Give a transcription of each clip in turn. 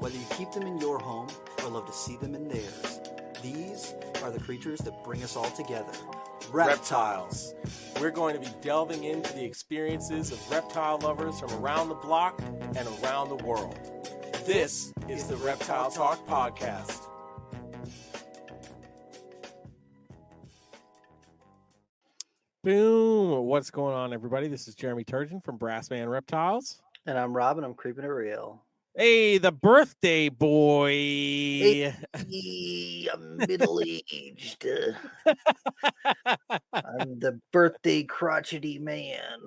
Whether you keep them in your home or love to see them in theirs, these are the creatures that bring us all together. Reptiles. We're going to be delving into the experiences of reptile lovers from around the block and around the world. This is the Reptile Talk Podcast. Boom! What's going on, everybody? This is Jeremy Turgeon from Brassman Reptiles. And I'm Rob, and I'm keeping it real. Hey, the birthday boy. Hey, I'm middle-aged. I'm the birthday crotchety man.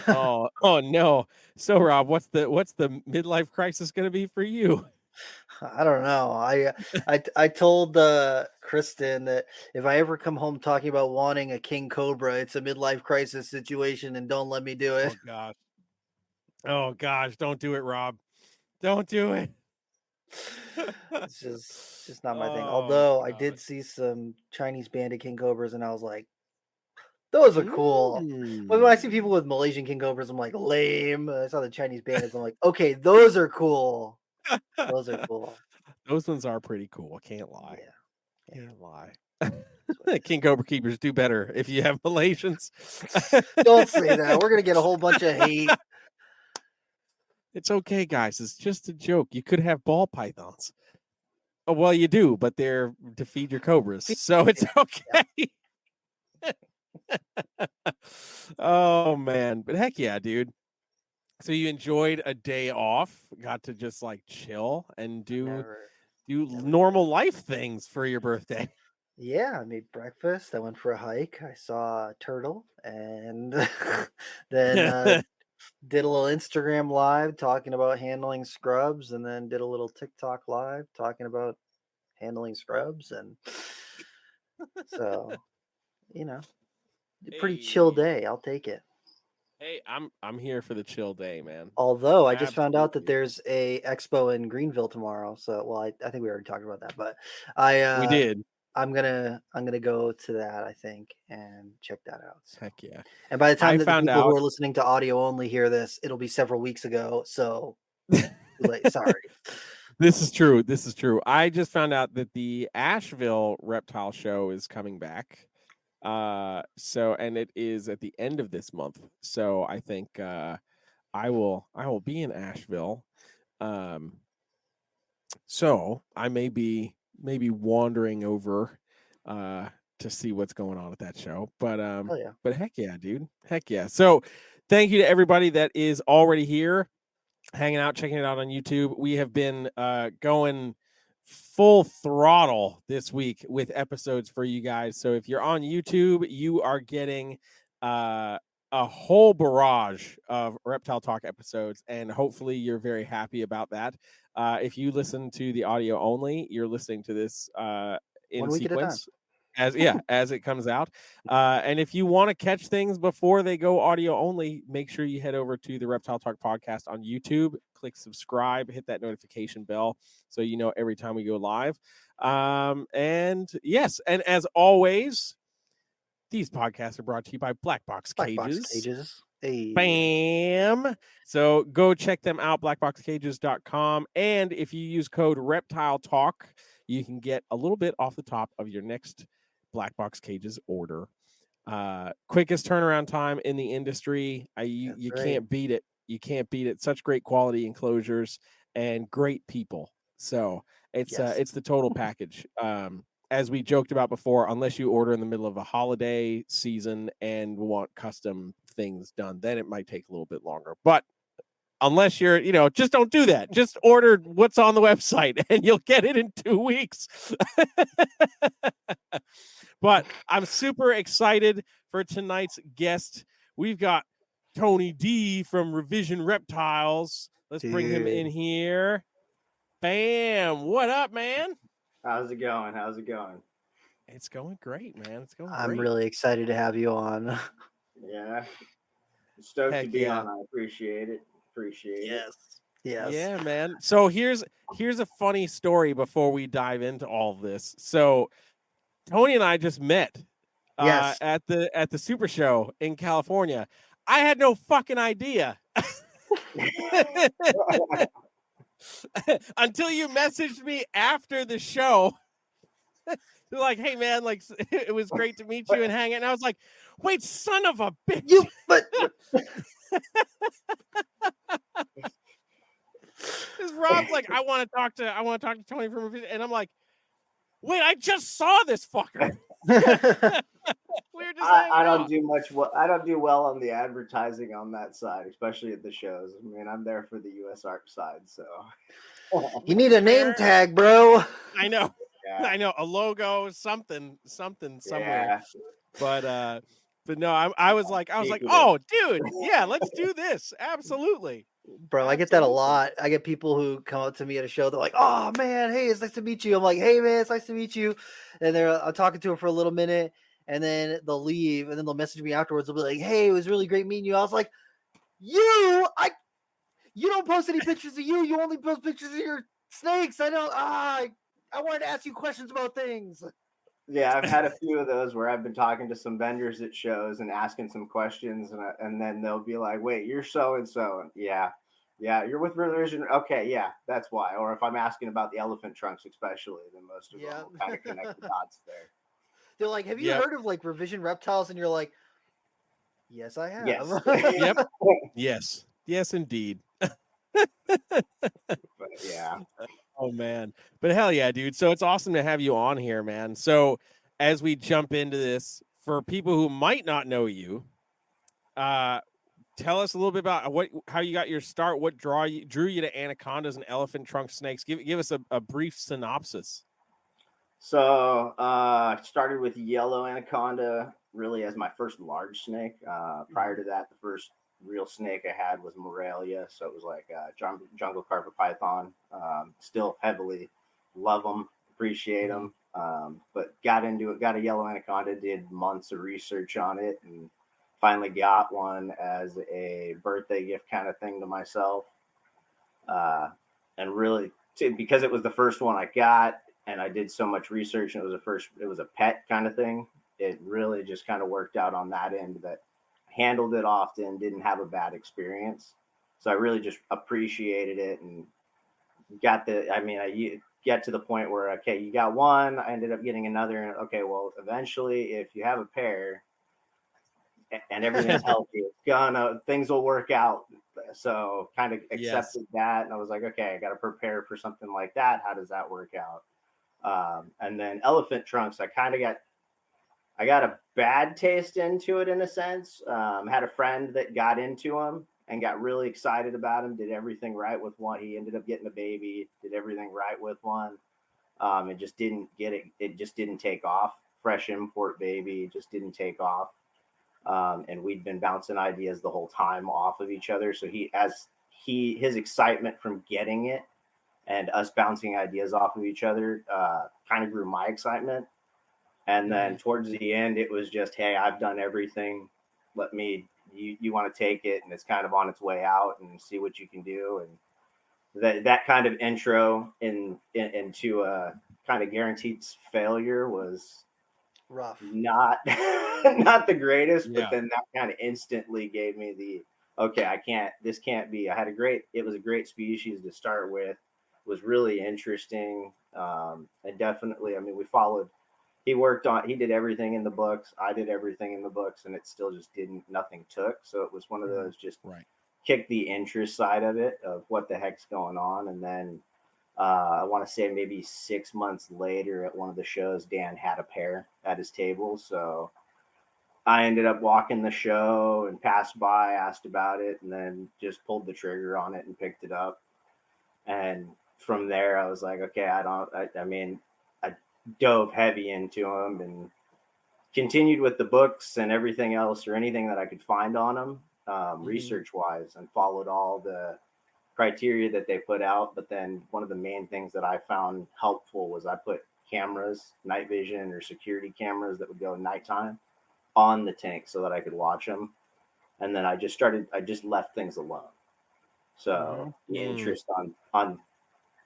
oh no. So Rob, what's the midlife crisis going to be for you? I don't know. I told Kristen that if I ever come home talking about wanting a king cobra, it's a midlife crisis situation, and don't let me do it. Oh gosh, don't do it, Rob. Don't do it. It's just not my thing. Although I did see some Chinese banded king cobras, and I was like, those are cool. When I see people with Malaysian king cobras, I'm like, lame. I saw the Chinese bandits. I'm like, okay, those are cool. Those are cool. Those ones are pretty cool. Can't lie. Yeah. Can't lie. King cobra keepers do better if you have Malaysians. Don't say that. We're gonna get a whole bunch of hate. It's okay, guys. It's just a joke. You could have ball pythons. Oh, well, you do, but they're to feed your cobras, so it's okay. Oh man, but heck yeah, dude. So you enjoyed a day off, got to just like chill and do normal life things for your birthday. Yeah, I made breakfast. I went for a hike. I saw a turtle, and then did a little Instagram live talking about handling scrubs, and then did a little TikTok live talking about handling scrubs. And so, pretty chill day. I'll take it. Hey, I'm here for the chill day, man. Although I just found out that there's a expo in Greenville tomorrow. So, well, I think we already talked about that, but we did. I'm gonna go to that, I think, and check that out. So. Heck yeah! And by the time that the people who are listening to audio only hear this, it'll be several weeks ago. So, sorry. This is true. I just found out that the Asheville Reptile Show is coming back. And it is at the end of this month. So I think I will be in Asheville. So I may be wandering over to see what's going on at that show. But but heck yeah, dude. Heck yeah. So thank you to everybody that is already here, hanging out, checking it out on YouTube. We have been going full throttle this week with episodes for you guys. So if you're on YouTube, you are getting a whole barrage of Reptile Talk episodes, and hopefully you're very happy about that. If you listen to the audio only, you're listening to this in sequence as it comes out. And if you want to catch things before they go audio only, make sure you head over to the Reptile Talk podcast on YouTube, click subscribe, hit that notification bell so you know every time we go live. And as always, these podcasts are brought to you by Black Box Cages. Hey. Bam. So go check them out, blackboxcages.com. And if you use code Reptile Talk, you can get a little bit off the top of your next Black Box Cages order. Quickest turnaround time in the industry. You can't beat it. You can't beat it. Such great quality enclosures and great people. So it's the total package. As we joked about before, unless you order in the middle of a holiday season and want custom things done, then it might take a little bit longer. But unless you're, just don't do that. Just order what's on the website and you'll get it in 2 weeks. But I'm super excited for tonight's guest. We've got Tony D from Revision Reptiles. Let's bring him in here. Bam. What up, man? How's it going? It's going great, man. I'm really excited to have you on. Yeah. I'm stoked to be on. I appreciate it. Yes. Yeah, man. So here's a funny story before we dive into all of this. So Tony and I just met at the Super Show in California. I had no fucking idea. until you messaged me after the show. They're like, hey man, like it was great to meet you and hang out. And I was like, wait, son of a bitch. You but Because Rob's like, I want to talk to Tony from Revision, and I'm like, wait, I just saw this fucker. We were just I don't do much. I don't do well on the advertising on that side, especially at the shows. I mean, I'm there for the US Art side, so you need a name tag, bro. I know. Yeah. I know, a logo, something somewhere. Yeah. But no, I was like, oh, dude, yeah, let's do this. Absolutely. Bro, I get that a lot. I get people who come up to me at a show. They're like, oh, man, hey, it's nice to meet you. I'm like, hey, man, it's nice to meet you. And I'm talking to them for a little minute, and then they'll leave, and then they'll message me afterwards. They'll be like, hey, it was really great meeting you. I was like, you don't post any pictures of you. You only post pictures of your snakes. I know. I wanted to ask you questions about things. Yeah, I've had a few of those where I've been talking to some vendors at shows and asking some questions, and then they'll be like, "Wait, you're so and so." Yeah, you're with Revision. Okay, yeah, that's why. Or if I'm asking about the elephant trunks, especially, then most of them will kind of connect the dots there. They're like, "Have you heard of like Revision Reptiles?" And you're like, "Yes, I have." Yes. Yes, indeed. But yeah. Oh man, but hell yeah, dude. So it's awesome to have you on here, man. So as we jump into this, for people who might not know you, tell us a little bit about how you got your start, what drew you to Anacondas and Elephant Trunk snakes. Give us a brief synopsis. So I started with yellow anaconda really as my first large snake. Prior to that, the first real snake I had was Morelia, so it was like jungle carpet python. Still heavily love them, appreciate them, but got into it. Got a yellow anaconda, did months of research on it, and finally got one as a birthday gift kind of thing to myself. And really, because it was the first one I got, and I did so much research, and it was a pet kind of thing. It really just kind of worked out on that end that handled it often, didn't have a bad experience. So I really just appreciated it and I get to the point where, okay, you got one, I ended up getting another. And okay, well, eventually if you have a pair and everything's healthy, things will work out. So kind of accepted that. And I was like, okay, I got to prepare for something like that. How does that work out? And then elephant trunks, I got a bad taste into it in a sense. Had a friend that got into him and got really excited about him, did everything right with one. He ended up getting a baby, did everything right with one. It just didn't get it. It just didn't take off. Fresh import baby, just didn't take off. And we'd been bouncing ideas the whole time off of each other. So his excitement from getting it and us bouncing ideas off of each other kind of grew my excitement. And then towards the end, it was just, hey, I've done everything. You want to take it, and it's kind of on its way out, and see what you can do. And that kind of intro into a kind of guaranteed failure was rough, not the greatest. But then that kind of instantly gave me the, okay, this can't be. It was a great species to start with. It was really interesting, and definitely, I mean, he did everything in the books. I did everything in the books, and it still just nothing took. So it was one of those just kick the interest side of it, of what the heck's going on. And then I want to say maybe 6 months later at one of the shows, Dan had a pair at his table. So I ended up walking the show and passed by, asked about it, and then just pulled the trigger on it and picked it up. And from there, I was like, okay, I dove heavy into them and continued with the books and everything else, or anything that I could find on them, research wise, and followed all the criteria that they put out. But then one of the main things that I found helpful was I put cameras, night vision or security cameras that would go nighttime on the tank so that I could watch them. And then I just left things alone. So the interest on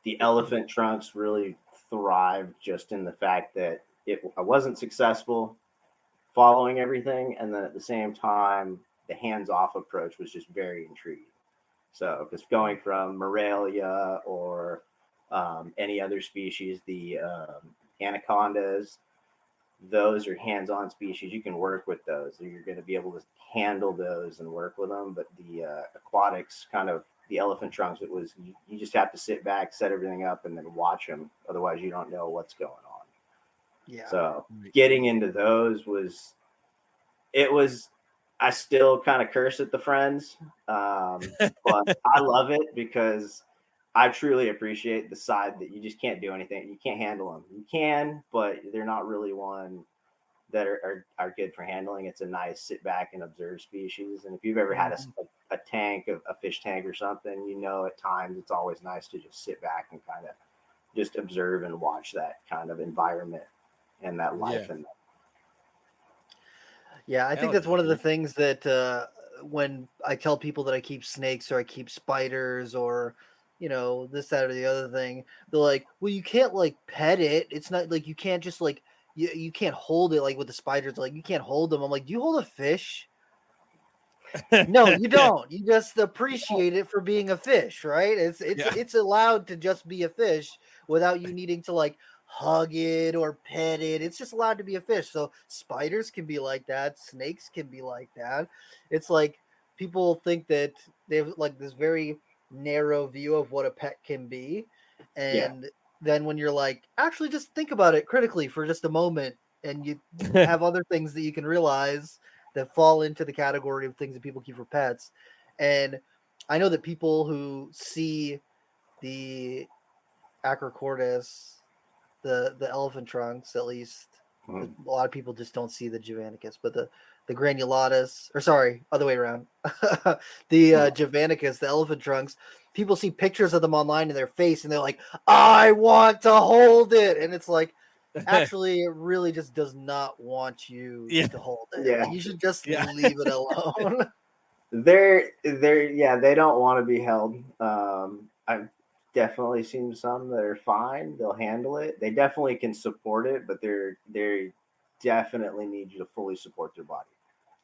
the elephant trunks really thrived just in the fact that I wasn't successful following everything, and then at the same time the hands-off approach was just very intriguing. So, because going from Morelia or any other species, the anacondas, those are hands-on species. You can work with those. You're going to be able to handle those and work with them. But the aquatics, kind of the elephant trunks, it was you just have to sit back, set everything up, and then watch them. Otherwise, you don't know what's going on. Yeah. So getting into those I still kind of curse at the friends, but I love it because I truly appreciate the side that you just can't do anything. You can't handle them. You can, but they're not really one that are good for handling. It's a nice sit back and observe species. And if you've ever had a tank, a fish tank or something, at times it's always nice to just sit back and kind of just observe and watch that kind of environment and that life in them. Yeah, I think that's one of the things that when I tell people that I keep snakes or I keep spiders or, this, that, or the other thing, they're like, well, you can't like pet it. It's not like you can't just like, you can't hold it like with the spiders. Like you can't hold them. I'm like, do you hold a fish? No, you don't. You just appreciate it for being a fish, right? It's allowed to just be a fish without you needing to like hug it or pet it. It's just allowed to be a fish. So spiders can be like that. Snakes can be like that. It's like people think that they have like this very narrow view of what a pet can be. And then when you're like, actually just think about it critically for just a moment and you have other things that you can realize that fall into the category of things that people keep for pets. And I know that people who see the Acrocortis, the elephant trunks, at least, a lot of people just don't see the Javanicus, but the granulatus, or sorry, other way around. The Javanicus, the elephant trunks, people see pictures of them online in their face and they're like, I want to hold it. And it's like, actually, it really just does not want you to hold it. Yeah. Like, you should just leave it alone. They don't want to be held. I've definitely seen some that are fine. They'll handle it. They definitely can support it, but they definitely need you to fully support their body.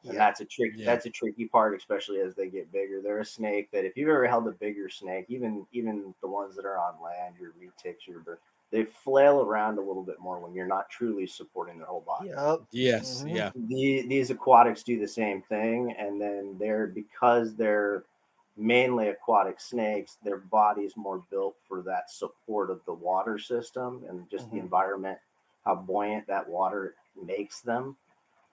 And that's a tricky part, especially as they get bigger. They're a snake that if you've ever held a bigger snake, even the ones that are on land, your retics, they flail around a little bit more when you're not truly supporting their whole body. Yep. Yes. Yeah. These aquatics do the same thing, and then because they're mainly aquatic snakes, their body's more built for that support of the water system and just the environment, how buoyant that water makes them.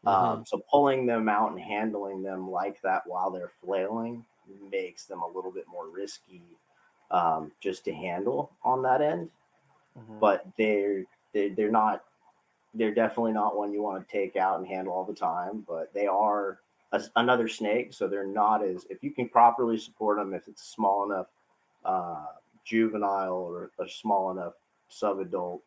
So pulling them out and handling them like that while they're flailing makes them a little bit more risky just to handle on that end. But they're definitely not one you want to take out and handle all the time, but they are another snake. So they're not if you can properly support them, if it's small enough juvenile or a small enough subadult,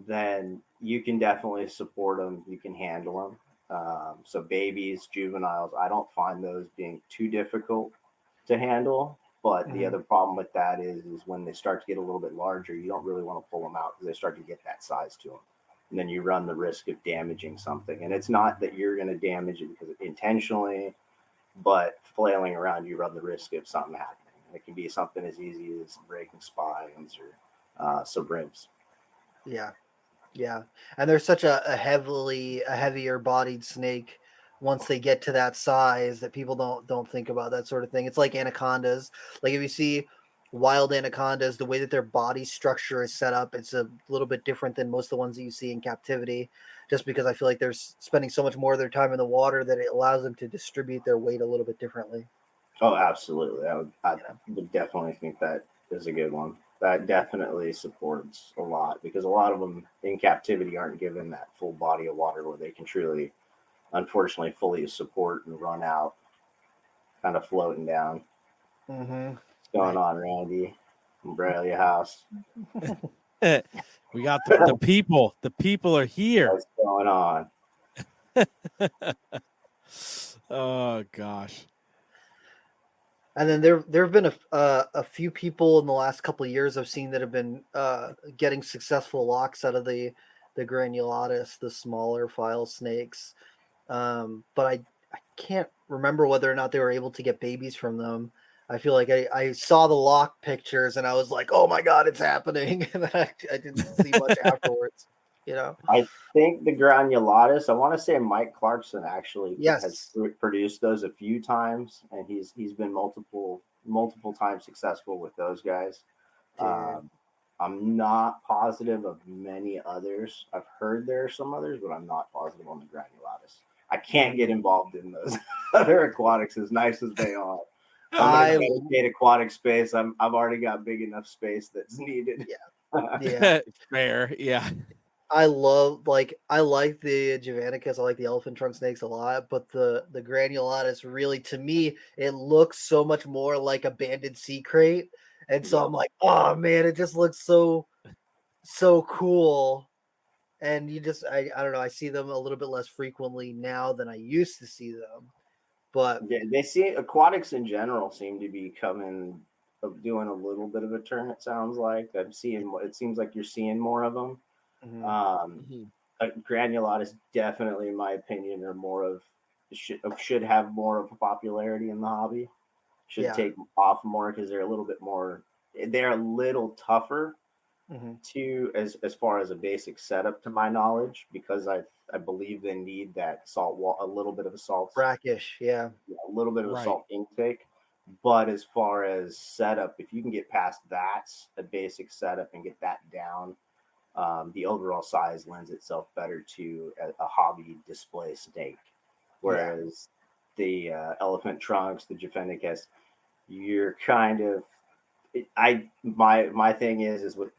then you can definitely support them. You can handle them. So babies, juveniles, I don't find those being too difficult to handle. But the other problem with that is when they start to get a little bit larger, you don't really want to pull them out because they start to get that size to them. And then you run the risk of damaging something. And it's not that you're going to damage it because intentionally, but flailing around, you run the risk of something happening. And it can be something as easy as breaking spines or some ribs. Yeah. And they're such a heavier bodied snake once they get to that size that people don't think about that sort of thing. It's like anacondas. Like if you see wild anacondas, the way that their body structure is set up, it's a little bit different than most of the ones that you see in captivity, just because I feel like they're spending so much more of their time in the water that it allows them to distribute their weight a little bit differently. Oh, absolutely. I would definitely think that is a good one. That definitely supports a lot because a lot of them in captivity aren't given that full body of water where they can truly, unfortunately, fully support and run out, kind of floating down. What's going on, Randy? Morelia house. We got the people. The people are here. What's going on? Oh gosh. And then there have been a few people in the last couple of years I've seen that have been getting successful locks out of the granulatus, the smaller file snakes. But I can't remember whether or not they were able to get babies from them. I feel like I saw the lock pictures and I was like, oh my God, it's happening. And I didn't see much afterwards, you know? I think the granulatus, I want to say Mike Clarkson actually has Yes. produced those a few times, and he's been multiple times successful with those guys. I'm not positive of many others. I've heard there are some others, but I'm not positive on the granulatus. I can't get involved in those other aquatics as nice as they are. I'm going to dedicate aquatic space. I've already got big enough space that's needed. Yeah. Fair. Yeah. I like the Javanicus, I like the elephant trunk snakes a lot, but the granulatus really, to me, it looks so much more like a banded sea crate. And so I'm like, oh man, it just looks so cool. And you just I don't know, I see them a little bit less frequently now than I used to see them. But they see aquatics in general seem to be doing a little bit of a turn. It sounds like I'm seeing. It seems like you're seeing more of them. Granulatus definitely, in my opinion, are more of should have more of a popularity in the hobby. Should take off more because they're a little bit more. They're a little tougher to as far as a basic setup, to my knowledge, because I believe they need that a little bit of a salt brackish, a little bit of a salt intake. But as far as setup, if you can get past that, a basic setup, and get that down, the overall size lends itself better to a hobby display snake. Whereas the elephant trunks, the Javanicus, you're kind of my thing is with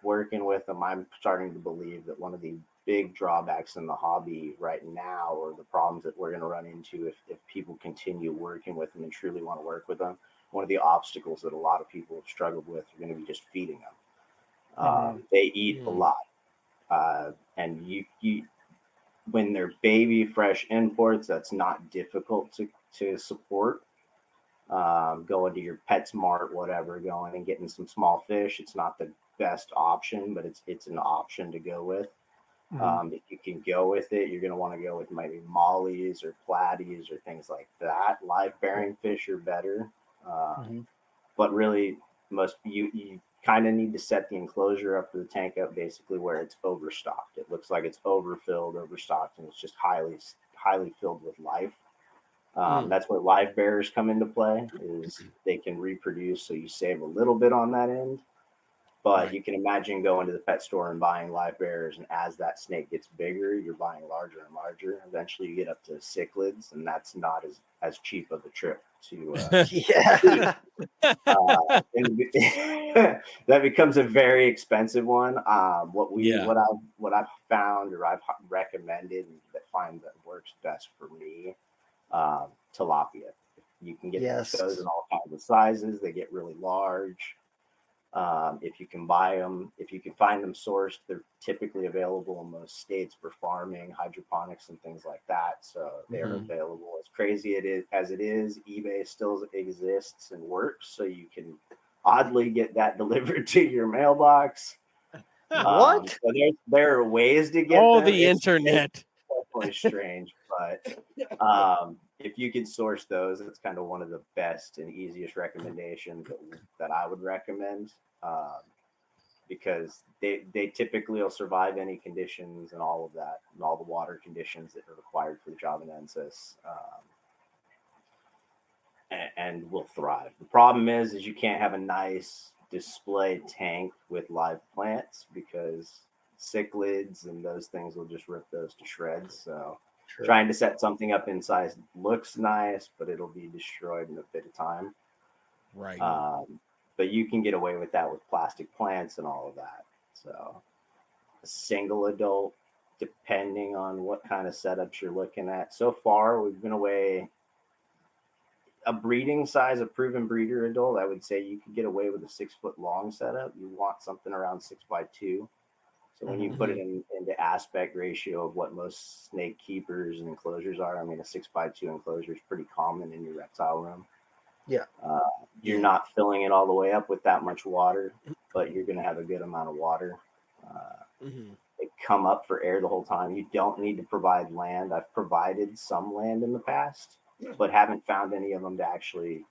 working with them, I'm starting to believe that one of the big drawbacks in the hobby right now, or the problems that we're going to run into if people continue working with them and truly want to work with them, one of the obstacles that a lot of people have struggled with are going to be just feeding them. They eat a lot, and you when they're baby fresh imports, that's not difficult to support. Going to your PetSmart, whatever, going and getting some small fish. It's not the best option, but it's an option to go with. If you can go with it, you're going to want to go with maybe mollies or platies or things like that. Live bearing fish are better, but really, you kind of need to set the enclosure up for the tank up basically where it's overstocked. It looks like it's overstocked, and it's just highly filled with life. That's where live bearers come into play. Is they can reproduce, so you save a little bit on that end. But you can imagine going to the pet store and buying live bearers, and as that snake gets bigger, you're buying larger and larger. Eventually, you get up to cichlids, and that's not as cheap of a trip to. That becomes a very expensive one. What I've found, or I've recommended that works best for me, tilapia. You can get those in all kinds of sizes. They get really large. If you can buy them, if you can find them sourced, they're typically available in most states for farming, hydroponics, and things like that. So they're available. As crazy as it is, eBay still exists and works, so you can oddly get that delivered to your mailbox. What? So there are ways to get them. The internet. It's definitely strange, but if you can source those, it's kind of one of the best and easiest recommendations that I would recommend, because they typically will survive any conditions and all of that, and all the water conditions that are required for the Javanensis, and will thrive. The problem is you can't have a nice display tank with live plants, because cichlids and those things will just rip those to shreds. So trying to set something up inside looks nice, but it'll be destroyed in a bit of time. Right. But you can get away with that with plastic plants and all of that. So a single adult, depending on what kind of setups you're looking at. So far, we've been away a breeding size, a proven breeder adult. I would say you could get away with a 6 foot long setup. You want something around 6x2. So when you put it into aspect ratio of what most snake keepers and enclosures are, I mean, a 6x2 enclosure is pretty common in your reptile room. Yeah. You're not filling it all the way up with that much water, but you're going to have a good amount of water. They come up for air the whole time. You don't need to provide land. I've provided some land in the past, but haven't found any of them to actually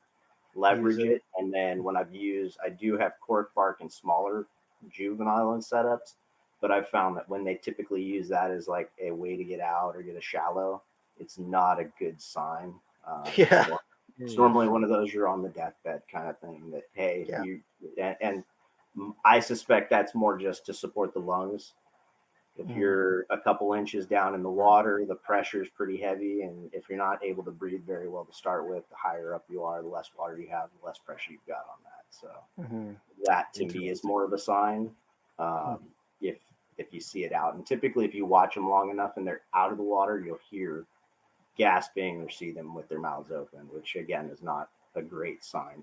leverage it. And then when I do have cork bark and smaller juvenile setups, but I've found that when they typically use that as like a way to get out or get a shallow, it's not a good sign. It's normally one of those you're on the deathbed kind of thing that, hey, and I suspect that's more just to support the lungs. If you're a couple inches down in the water, the pressure is pretty heavy. And if you're not able to breathe very well to start with, the higher up you are, the less water you have, the less pressure you've got on that. So that to me is more of a sign if you see it out. And typically if you watch them long enough and they're out of the water, you'll hear gasping or see them with their mouths open, which again is not a great sign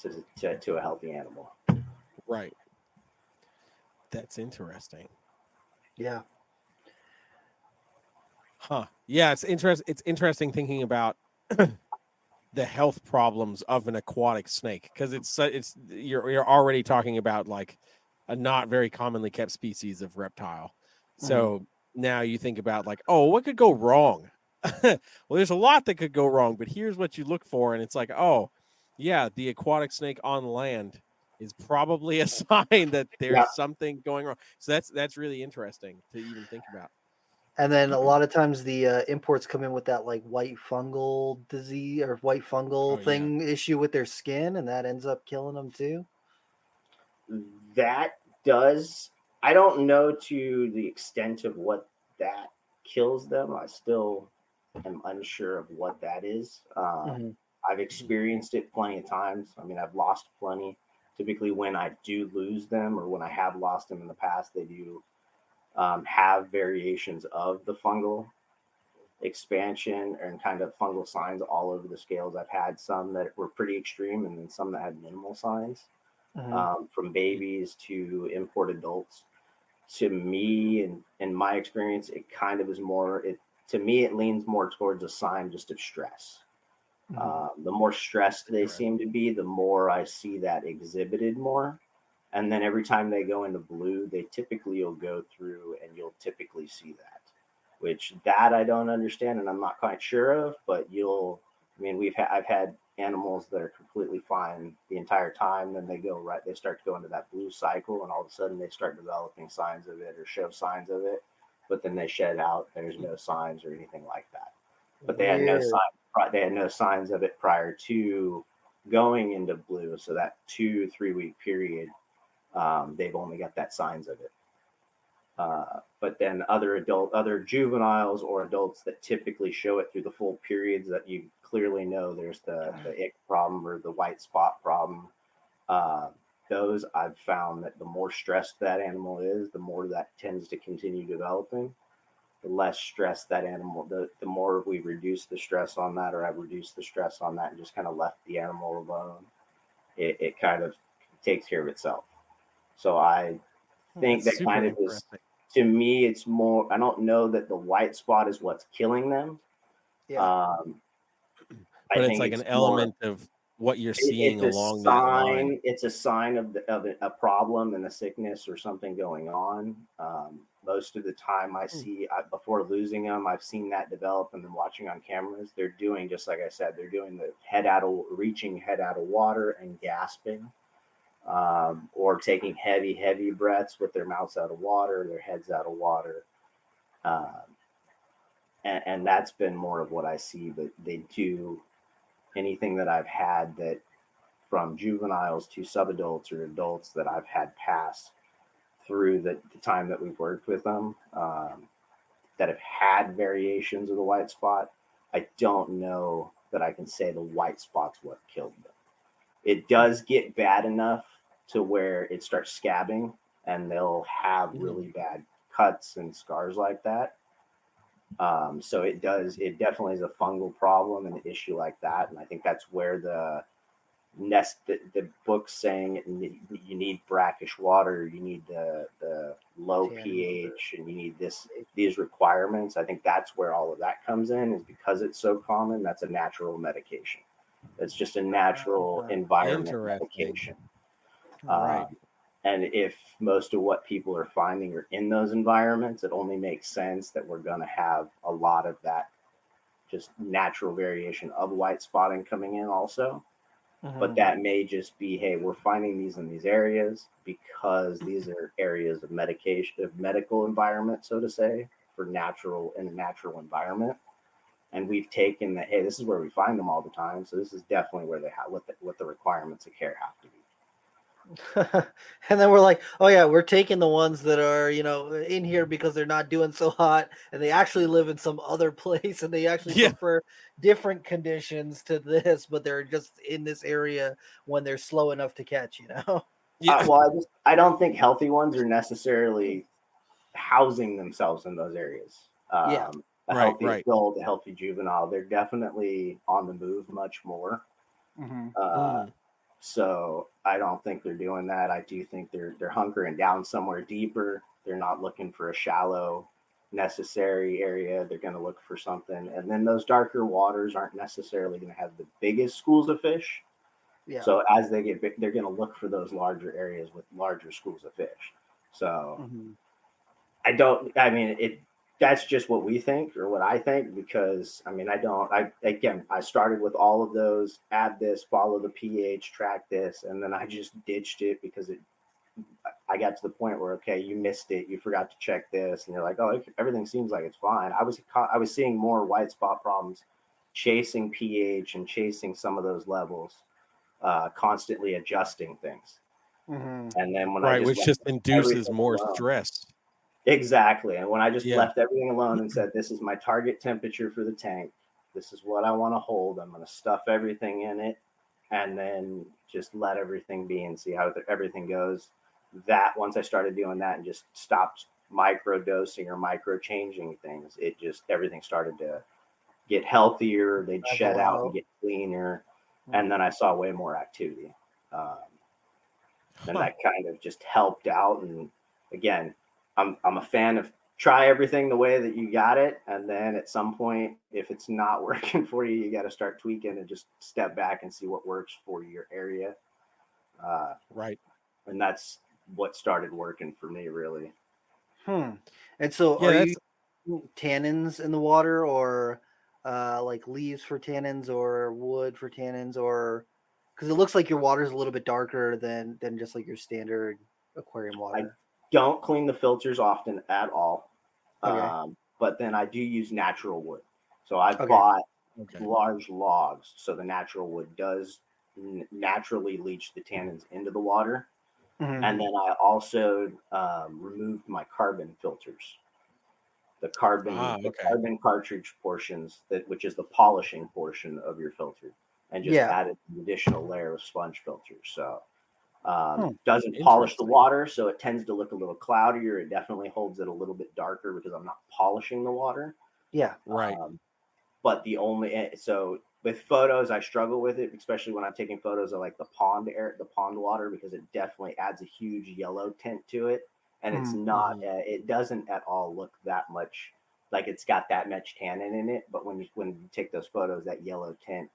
to a healthy animal. Right. That's interesting. Yeah. Huh. Yeah, it's interesting thinking about the health problems of an aquatic snake, because you're already talking about like a not very commonly kept species of reptile. So now you think about like, oh, what could go wrong? Well, there's a lot that could go wrong, but here's what you look for, and it's like, oh, yeah, the aquatic snake on land is probably a sign that there's something going wrong. So that's really interesting to even think about. And then a lot of times the imports come in with that like white fungal disease or white fungal issue with their skin, and that ends up killing them too. That does. I don't know to the extent of what that kills them. I still am unsure of what that is. I've experienced it plenty of times. I mean, I've lost plenty. Typically, when I do lose them or when I have lost them in the past, they do have variations of the fungal expansion and kind of fungal signs all over the scales. I've had some that were pretty extreme and then some that had minimal signs, from babies to import adults. To me, and in my experience, it kind of is more, to me, it leans more towards a sign just of stress. The more stressed they seem to be, the more I see that exhibited more. And then every time they go into blue, they typically will go through and you'll typically see that, which that I don't understand and I'm not quite sure of, but I've had animals that are completely fine the entire time. Then they start to go into that blue cycle and all of a sudden they start developing signs of it or show signs of it, but then they shed out. There's no signs or anything like that. But they had no signs of it prior to going into blue. So that 2-3 week period, they've only got that signs of it. But then other juveniles or adults that typically show it through the full periods that you clearly know there's the ick problem or the white spot problem. Those I've found that the more stressed that animal is, the more that tends to continue developing. The less stress that animal, the more we reduce the stress on that, or I've reduced the stress on that and just kind of left the animal alone, it kind of takes care of itself. So I think that kind of is, to me, it's more, I don't know that the white spot is what's killing them. But it's like an element of what you're seeing along that line. It's a sign of a problem and a sickness or something going on. Most of the time I see, before losing them, I've seen that develop and then watching on cameras. They're doing, just like I said, they're doing the reaching head out of water and gasping, or taking heavy breaths with their mouths out of water, their heads out of water. And that's been more of what I see, but they do anything that I've had that from juveniles to subadults or adults that I've had pass through the time that we've worked with them, that have had variations of the white spot. I don't know that I can say the white spot's what killed them. It does get bad enough to where it starts scabbing and they'll have really bad cuts and scars like that. So it definitely is a fungal problem and an issue like that. And I think that's where the book's saying you need brackish water, you need the low pH, and you need these requirements. I think that's where all of that comes in, is because it's so common. That's a natural medication. It's just a natural environment medication. Right. And if most of what people are finding are in those environments, it only makes sense that we're going to have a lot of that just natural variation of white spotting coming in also. But that may just be, hey, we're finding these in these areas because these are areas of medical environment, so to say, for natural environment. And we've taken that, hey, this is where we find them all the time. So this is definitely where they have what the requirements of care have to be. And then we're like, oh yeah, we're taking the ones that are, in here because they're not doing so hot and they actually live in some other place and they actually prefer different conditions to this, but they're just in this area when they're slow enough to catch, Well, I don't think healthy ones are necessarily housing themselves in those areas. A healthy adult, a healthy juvenile, they're definitely on the move much more. So I don't think they're doing that. I do think they're hunkering down somewhere deeper. They're not looking for a shallow necessary area. They're going to look for something. And then those darker waters aren't necessarily going to have the biggest schools of fish. Yeah. So as they get big, they're going to look for those larger areas with larger schools of fish. So that's just what we think or what I think, because I started with all of those, add this, follow the pH, track this, and then I just ditched it because I got to the point where, okay, you missed it, you forgot to check this, and you're like, oh, everything seems like it's fine. I was seeing more white spot problems chasing pH and chasing some of those levels, constantly adjusting things. And then when which just induces more stress. Exactly. And when I just left everything alone and said, this is my target temperature for the tank, this is what I want to hold, I'm going to stuff everything in it, and then just let everything be and see how everything goes. That once I started doing that and just stopped micro dosing or micro changing things, everything started to get healthier. They'd shed out and get cleaner. And then I saw way more activity. And that kind of just helped out. And again, I'm a fan of try everything the way that you got it. And then at some point, if it's not working for you, you got to start tweaking and just step back and see what works for your area. And that's what started working for me, really. And so are you tannins in the water, or like leaves for tannins, or wood for tannins, or because it looks like your water is a little bit darker than just like your standard aquarium water? Don't clean the filters often at all. But then I do use natural wood. So I bought large logs. So the natural wood does naturally leach the tannins into the water. And then I also removed my carbon filters. The carbon cartridge portions, which is the polishing portion of your filter, and just added an additional layer of sponge filters. So doesn't polish the water, so it tends to look a little cloudier. It definitely holds it a little bit darker because I'm not polishing the water. But with photos, I struggle with it, especially when I'm taking photos of like the pond water, because it definitely adds a huge yellow tint to it, and it's not. It doesn't at all look that much like it's got that much tannin in it. But when you take those photos, that yellow tint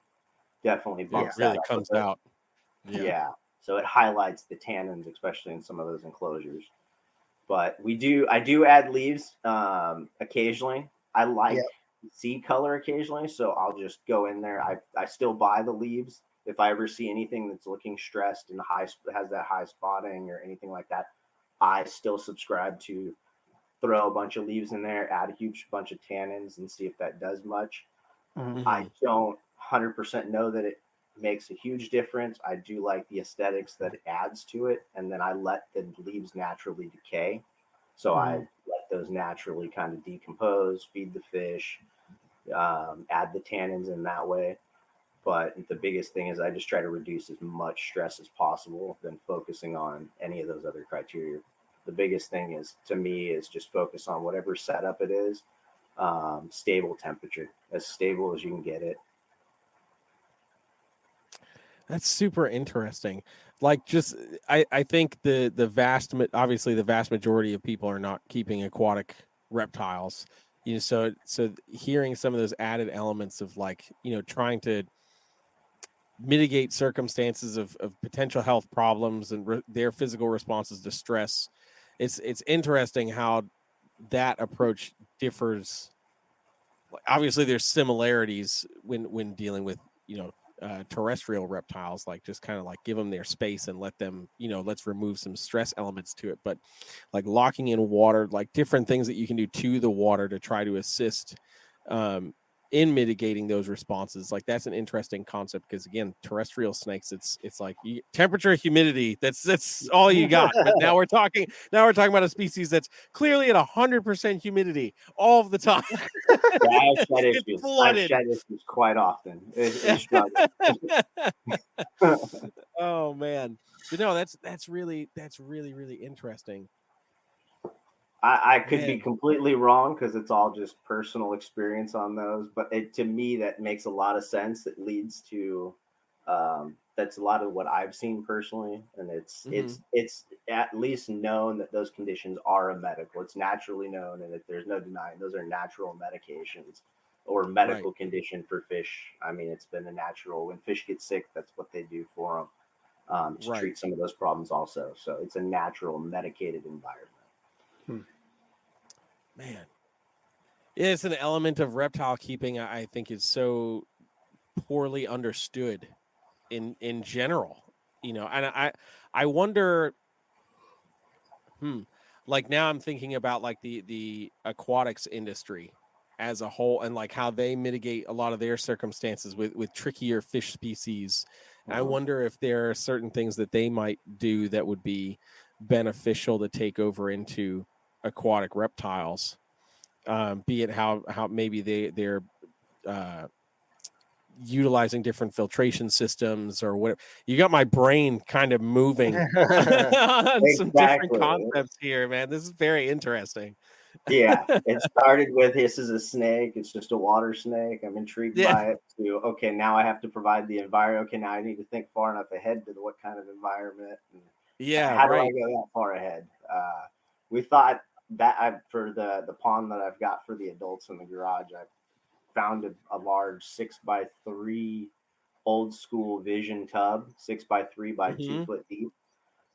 definitely bumps really comes out. So it highlights the tannins, especially in some of those enclosures. But I do add leaves occasionally. I like seed color occasionally, so I'll just go in there. I still buy the leaves if I ever see anything that's looking stressed and has that high spotting or anything like that. I still subscribe to throw a bunch of leaves in there, add a huge bunch of tannins, and see if that does much. I don't 100% know that it makes a huge difference. I do like the aesthetics that it adds to it, and then I let the leaves naturally decay. So I let those naturally kind of decompose, feed the fish, add the tannins in that way. But the biggest thing is I just try to reduce as much stress as possible than focusing on any of those other criteria. The biggest thing is, to me, is just focus on whatever setup it is, stable temperature, as stable as you can get it. That's super interesting. Like, just I think the vast majority of people are not keeping aquatic reptiles. So hearing some of those added elements of, like, trying to mitigate circumstances of potential health problems and their physical responses to stress, it's interesting how that approach differs obviously there's similarities when dealing with, terrestrial reptiles, like just kind of like give them their space and let them, let's remove some stress elements to it. But like locking in water, like different things that you can do to the water to try to assist in mitigating those responses, like that's an interesting concept, because again, terrestrial snakes, it's like temperature, humidity, that's all you got. But now we're talking about a species that's clearly at 100% humidity all of the time. Yeah, I've shed It's issues. flooded. I've shed issues quite often. It's struggle. Oh man, but no, that's really really interesting. I could be completely wrong because it's all just personal experience on those, but to me that makes a lot of sense. It leads to that's a lot of what I've seen personally, and it's at least known that those conditions are a medical. It's naturally known, and that there's no denying those are natural medications or medical condition for fish. I mean, it's been a natural. When fish get sick, that's what they do for them to treat some of those problems also. So it's a natural medicated environment. Man, it's an element of reptile keeping I think is so poorly understood in general, and I wonder, like now I'm thinking about like the aquatics industry as a whole, and like how they mitigate a lot of their circumstances with trickier fish species. I wonder if there are certain things that they might do that would be beneficial to take over into aquatic reptiles, be it how maybe they're utilizing different filtration systems or whatever. You got my brain kind of moving on some different concepts here, man. This is very interesting. Yeah, it started with this is a snake. It's just a water snake. I'm intrigued by it. To okay, now I have to provide the environment. Okay, now I need to think far enough ahead to what kind of environment. And how do I go that far ahead? We thought that for the pond that I've got for the adults in the garage, I found a large 6x3 old school Vision tub, 6x3 by 2 foot deep.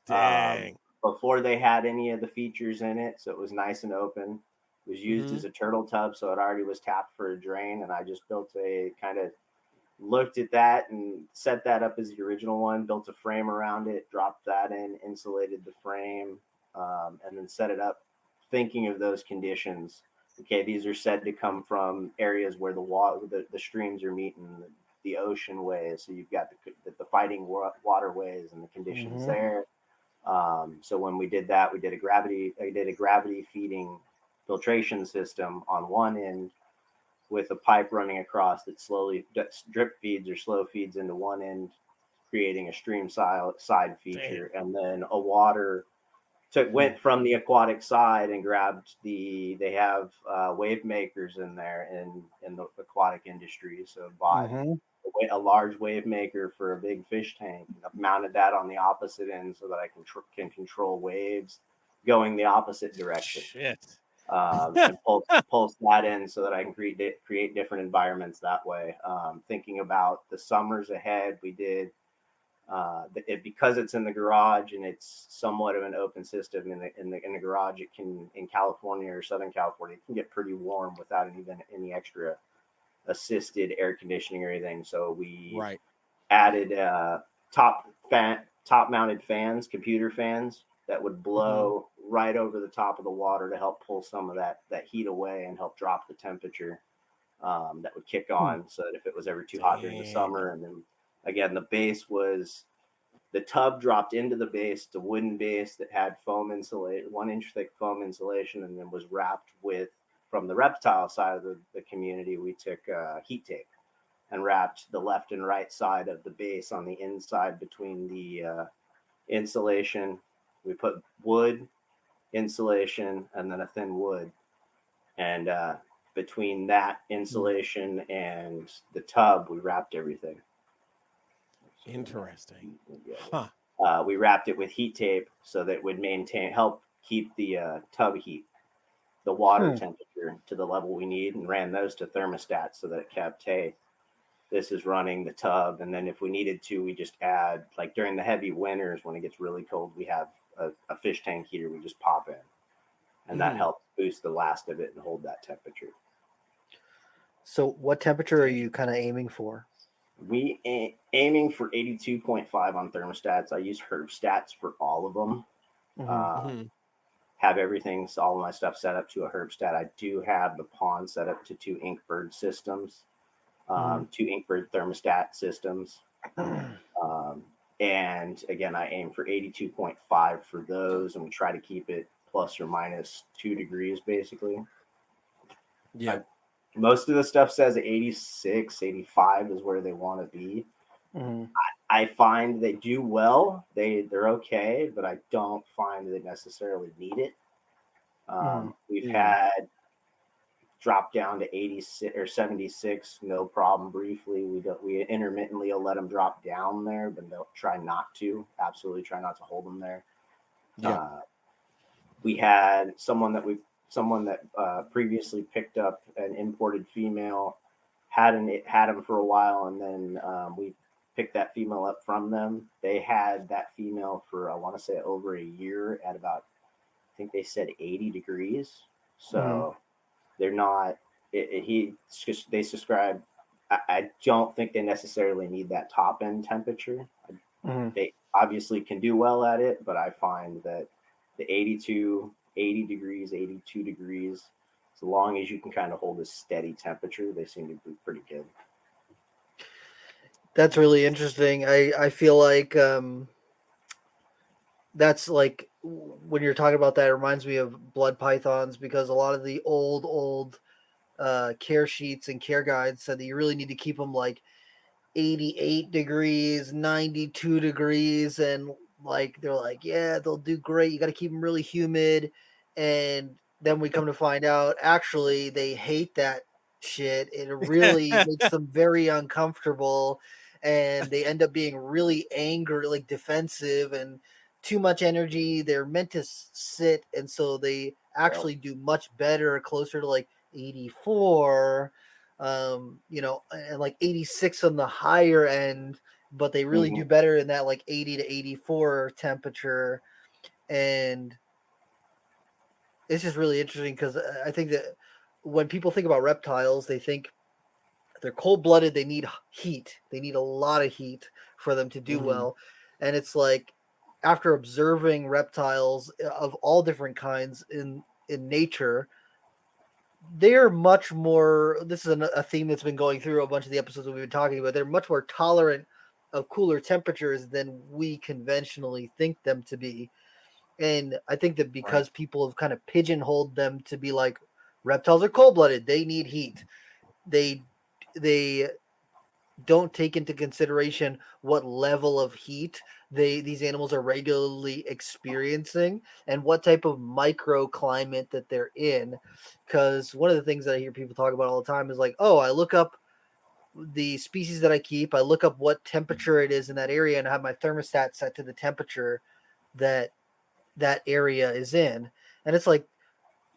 Dang. Before they had any of the features in it, so it was nice and open. It was used as a turtle tub, so it already was tapped for a drain, and I just built a kind of looked at that and set that up as the original one, built a frame around it, dropped that in, insulated the frame, and then set it up thinking of those conditions. Okay, these are said to come from areas where the water, the streams are meeting the ocean ways, so you've got the fighting waterways and the conditions there. So when we did that, I did a gravity feeding filtration system on one end with a pipe running across that slowly drip feeds or slow feeds into one end, creating a stream side feature. And then a water went from the aquatic side and grabbed they have wave makers in there in the aquatic industry. So bought a large wave maker for a big fish tank. I've mounted that on the opposite end so that I can control waves going the opposite direction. Shit. And pulse that in so that I can create different environments that way. Thinking about the summers ahead, we did because it's in the garage and it's somewhat of an open system in the garage. It can, in California or Southern California, it can get pretty warm without even any extra assisted air conditioning or anything. So we added top mounted fans, computer fans that would blow right over the top of the water to help pull some of that heat away and help drop the temperature. That would kick on so that if it was ever too hot during the summer. And then again, the base was the tub dropped into the base. It's a wooden base that had foam insulation, 1 inch thick foam insulation, and then was wrapped with, from the reptile side of the community, we took heat tape and wrapped the left and right side of the base on the inside between the insulation. We put wood insulation and then a thin wood. And between that insulation and the tub, we wrapped everything. Interesting. We wrapped it with heat tape so that it would help keep the tub heat, the water temperature to the level we need, and ran those to thermostats so that it kept, hey, this is running the tub. And then if we needed to, we just add, like during the heavy winters when it gets really cold, we have a fish tank heater we just pop in, and that helps boost the last of it and hold that temperature. So what temperature are you kind of aiming for? We aiming for 82.5 on thermostats. I use herb stats for all of them. Have everything, so all of my stuff set up to a herb stat. I do have the pond set up to 2 Inkbird systems, 2 Inkbird thermostat systems. And again, I aim for 82.5 for those, and we try to keep it plus or minus 2 degrees, basically. Yeah. Most of the stuff says 86, 85 is where they want to be. I find they do well. They're okay, but I don't find they necessarily need it. We've had drop down to 86 or 76, no problem. Briefly, we intermittently will let them drop down there, but they'll try not to. Absolutely, try not to hold them there. Yeah. We had someone that previously picked up an imported female, had him for a while, and then we picked that female up from them. They had that female for, I want to say, over a year at about, I think they said 80 degrees. So they're not. They subscribe. I don't think they necessarily need that top end temperature. They obviously can do well at it, but I find that the 80 degrees, 82 degrees, as long as you can kind of hold a steady temperature, they seem to be pretty good. That's really interesting. I feel like that's like when you're talking about that, it reminds me of blood pythons, because a lot of the old care sheets and care guides said that you really need to keep them like 88 degrees, 92 degrees, and like they're like, yeah, they'll do great. You got to keep them really humid. And then we come to find out actually they hate that shit. It really makes them very uncomfortable, and they end up being really angry, like defensive, and too much energy. They're meant to sit, and so they actually do much better closer to like 84, and like 86 on the higher end, but they really do better in that like 80 to 84 temperature. And it's just really interesting because I think that when people think about reptiles, they think they're cold-blooded, they need heat, they need a lot of heat for them to do well. And it's like, after observing reptiles of all different kinds in nature, they're much more, this is a theme that's been going through a bunch of the episodes that we've been talking about, they're much more tolerant of cooler temperatures than we conventionally think them to be. And I think that because people have kind of pigeonholed them to be like, reptiles are cold-blooded, they need heat, they don't take into consideration what level of heat these animals are regularly experiencing and what type of microclimate that they're in. Because one of the things that I hear people talk about all the time is like, oh, I look up the species that I keep, I look up what temperature it is in that area, and I have my thermostat set to the temperature that that area is in. And it's like,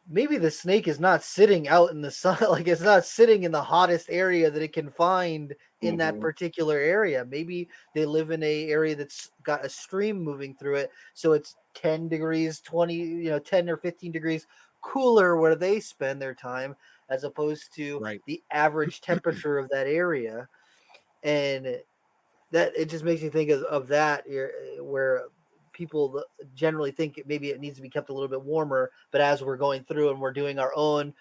maybe the snake is not sitting out in the sun, like it's not sitting in the hottest area that it can find in that particular area. Maybe they live in a area that's got a stream moving through it, so it's 10 degrees, 20, 10 or 15 degrees cooler where they spend their time, as opposed to the average temperature of that area. And that, it just makes me think of that, where people generally think maybe it needs to be kept a little bit warmer, but as we're going through and we're doing our own,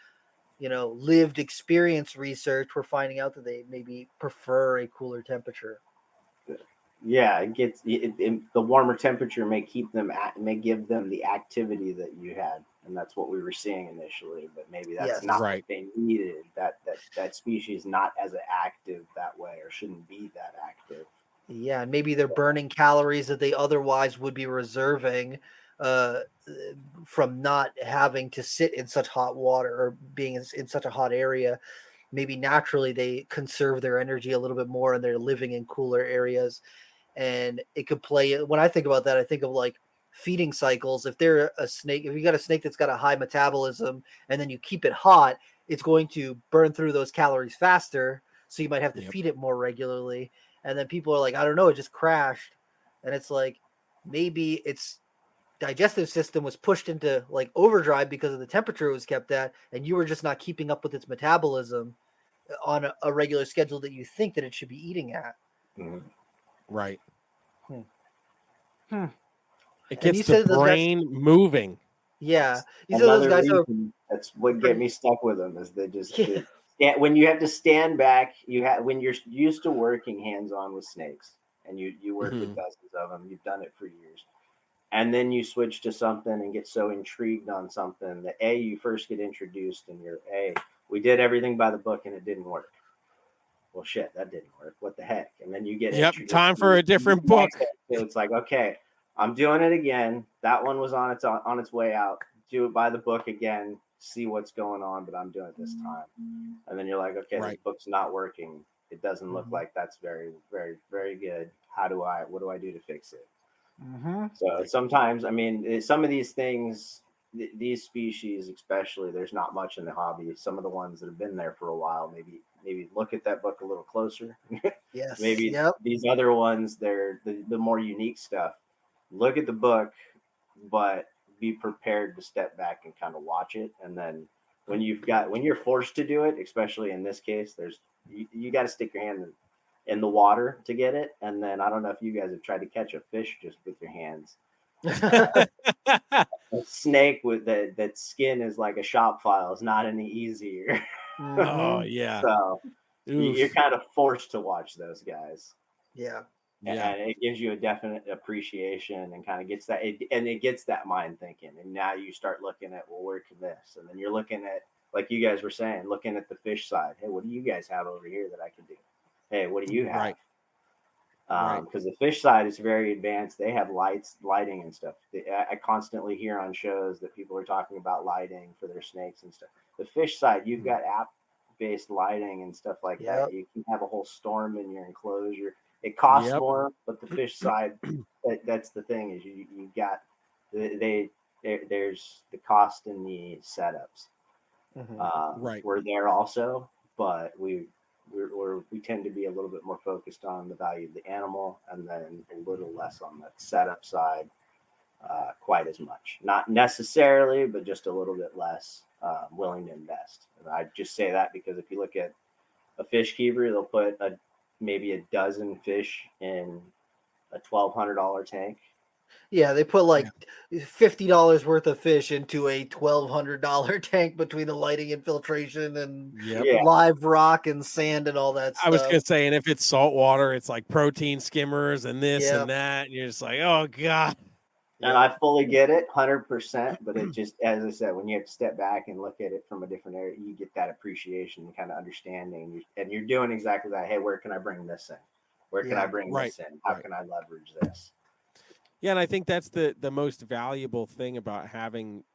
lived experience research, we're finding out that they maybe prefer a cooler temperature. Yeah, the warmer temperature may give them the activity that you had, and that's what we were seeing initially. But maybe that's not what they needed. That species not as active that way, or shouldn't be that active. Yeah, and maybe they're burning calories that they otherwise would be reserving from not having to sit in such hot water or being in such a hot area. Maybe naturally they conserve their energy a little bit more and they're living in cooler areas. And it could play, when I think about that, I think of like feeding cycles. If they're a snake, if you got a snake that's got a high metabolism and then you keep it hot, it's going to burn through those calories faster. So you might have to feed it more regularly. And then people are like, I don't know, it just crashed. And it's like, maybe its digestive system was pushed into like overdrive because of the temperature it was kept at, and you were just not keeping up with its metabolism. on a regular schedule that you think that it should be eating at. Mm-hmm. Right. Hmm. It gets the brain moving. Yeah. You said those guys reason, that's what get me stuck with them is they just when you have to stand back, when you're used to working hands-on with snakes and you work with dozens of them, you've done it for years. And then you switch to something and get so intrigued on something that you first get introduced and we did everything by the book and it didn't work. Well, shit, that didn't work. What the heck? And then you get introduced. Time for a different book. It's like, okay, I'm doing it again. That one was on its way out. Do it by the book again. See what's going on, but I'm doing it this time. And then you're like, okay, this book's not working. It doesn't look like that's very, very, very good. What do I do to fix it? So sometimes, I mean, some of these things, these species especially, there's not much in the hobby. Some of the ones that have been there for a while, maybe look at that book a little closer. Yes. Maybe these other ones, they're the more unique stuff. Look at the book, but be prepared to step back and kind of watch it. And then when you're forced to do it, especially in this case, you got to stick your hand in the water to get it. And then I don't know if you guys have tried to catch a fish just with your hands. A snake with that skin is like a shop file is not any easier. Oh yeah. So you're kind of forced to watch those guys. Yeah. And it gives you a definite appreciation and kind of gets that, it gets that mind thinking. And now you start looking at, well, where can this? And then you're looking at, like you guys were saying, looking at the fish side. Hey, what do you guys have over here that I can do? Hey, what do you have? Because the fish side is very advanced. They have lighting and stuff. I constantly hear on shows that people are talking about lighting for their snakes and stuff. The fish side, you've got app-based lighting and stuff like that. You can have a whole storm in your enclosure. It costs more, but the fish side, that's the thing is you got there's the cost in the setups. We're there also, but we tend to be a little bit more focused on the value of the animal and then a little less on the setup side, quite as much. Not necessarily, but just a little bit less willing to invest. And I just say that because if you look at a fish keeper, they'll put maybe a dozen fish in a $1,200 tank. Yeah, they put like $50 worth of fish into a $1,200 tank between the lighting and filtration and live rock and sand and all that stuff. I was gonna say, and if it's salt water, it's like protein skimmers and this and that, and you're just like, oh god. And I fully get it, 100%. But it just, as I said, when you have to step back and look at it from a different area, you get that appreciation and kind of understanding. And you're doing exactly that. Hey, where can I bring this in? Where can I bring this in? How can I leverage this? Yeah, and I think that's the most valuable thing about having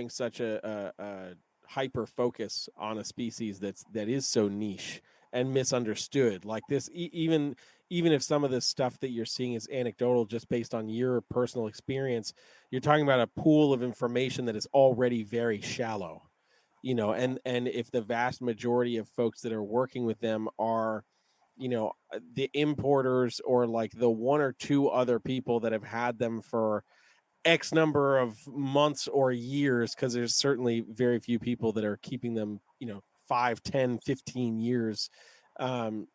such a hyper focus on a species that is so niche and misunderstood. Like this, even if some of this stuff that you're seeing is anecdotal, just based on your personal experience, you're talking about a pool of information that is already very shallow, and if the vast majority of folks that are working with them are, the importers or like the one or two other people that have had them for X number of months or years, because there's certainly very few people that are keeping them, 5, 10, 15 years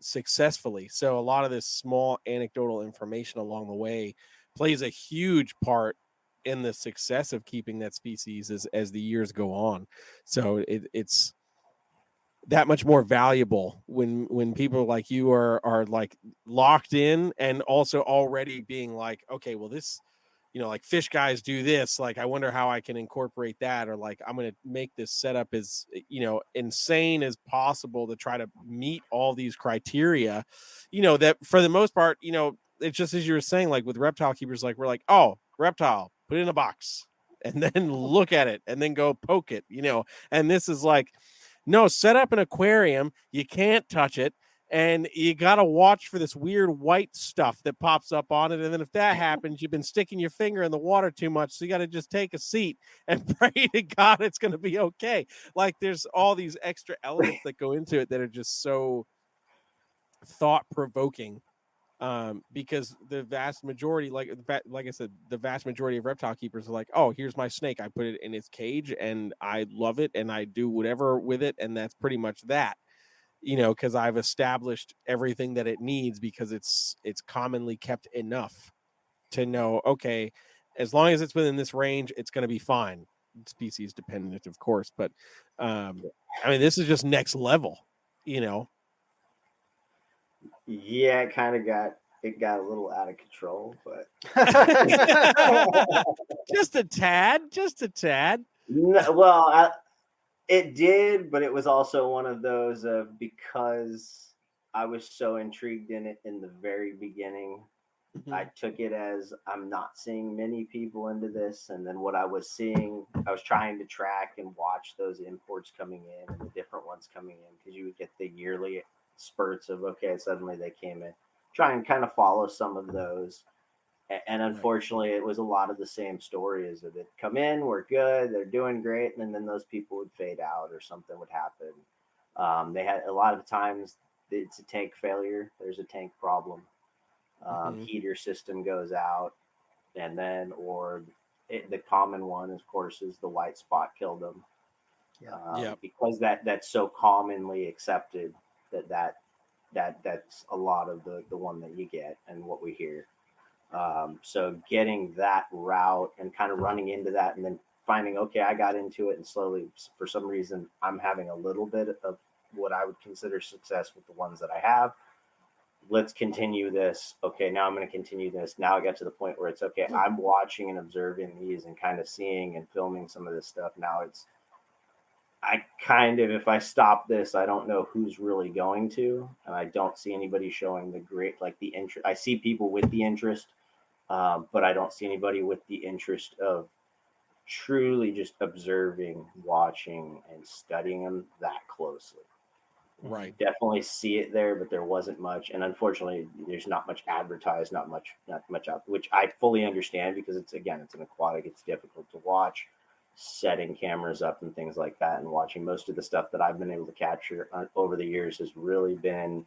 successfully. So a lot of this small anecdotal information along the way plays a huge part in the success of keeping that species as the years go on. So it's that much more valuable when people like you are like locked in and also already being like, okay, well this, like fish guys do this, like I wonder how I can incorporate that, or like I'm going to make this setup as insane as possible to try to meet all these criteria, that for the most part, it's just as you were saying, like with reptile keepers, like we're like, oh, reptile, put it in a box and then look at it and then go poke it, and this is like, no, set up an aquarium, you can't touch it, and you got to watch for this weird white stuff that pops up on it. And then if that happens, you've been sticking your finger in the water too much. So you got to just take a seat and pray to God it's going to be okay. Like there's all these extra elements that go into it that are just so thought-provoking, because the vast majority, like I said, the vast majority of reptile keepers are like, oh, here's my snake. I put it in its cage and I love it and I do whatever with it. And that's pretty much that. because I've established everything that it needs, because it's commonly kept enough to know, okay, as long as it's within this range, it's going to be fine. Species dependent, of course, but I mean, this is just next level, Yeah, it kind of got a little out of control, but just a tad. No, well, it did, but it was also one of those of, because I was so intrigued in it in the very beginning. I took it as, I'm not seeing many people into this, and then what I was seeing, I was trying to track and watch those imports coming in and the different ones coming in, because you would get the yearly spurts of, okay, suddenly they came in. Try and kind of follow some of those. And unfortunately, it was a lot of the same stories of it come in, we're good, they're doing great, and then those people would fade out or something would happen. They had a lot of times it's a tank failure. There's a tank problem. Heater system goes out, and then the common one, of course, is the white spot killed them. Because that's so commonly accepted that's a lot of the one that you get and what we hear. So getting that route and kind of running into that, and then finding, okay, I got into it, and slowly, for some reason, I'm having a little bit of what I would consider success with the ones that I have. Let's continue this. Okay, now I'm going to continue this. Now I got to the point where it's okay, I'm watching and observing these and kind of seeing and filming some of this stuff. Now I kind of, if I stop this, I don't know who's really going to, and I don't see anybody showing the interest. I see people with the interest, but I don't see anybody with the interest of truly just observing, watching, and studying them that closely. Right. Definitely see it there, but there wasn't much, and unfortunately, there's not much advertised, not much out, which I fully understand, because it's an aquatic, it's difficult to watch, setting cameras up and things like that, and watching. Most of the stuff that I've been able to capture over the years has really been,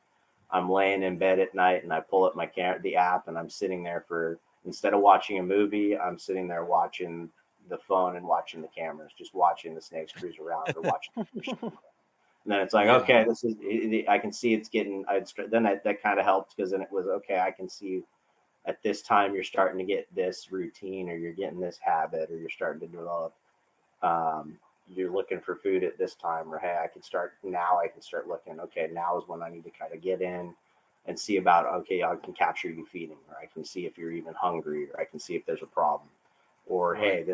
I'm laying in bed at night and I pull up the app, and I'm sitting there instead of watching a movie, I'm sitting there watching the phone and watching the cameras, just watching the snakes cruise around or watching the fish. And then it's like, okay, this is, I can see it's getting, that kind of helped, because then it was, okay, I can see at this time you're starting to get this routine, or you're getting this habit, or you're starting to develop, you're looking for food at this time, or hey, I can start looking, okay, now is when I need to kind of get in and see about, okay, I can capture you feeding, or I can see if you're even hungry, or I can see if there's a problem. Or, hey,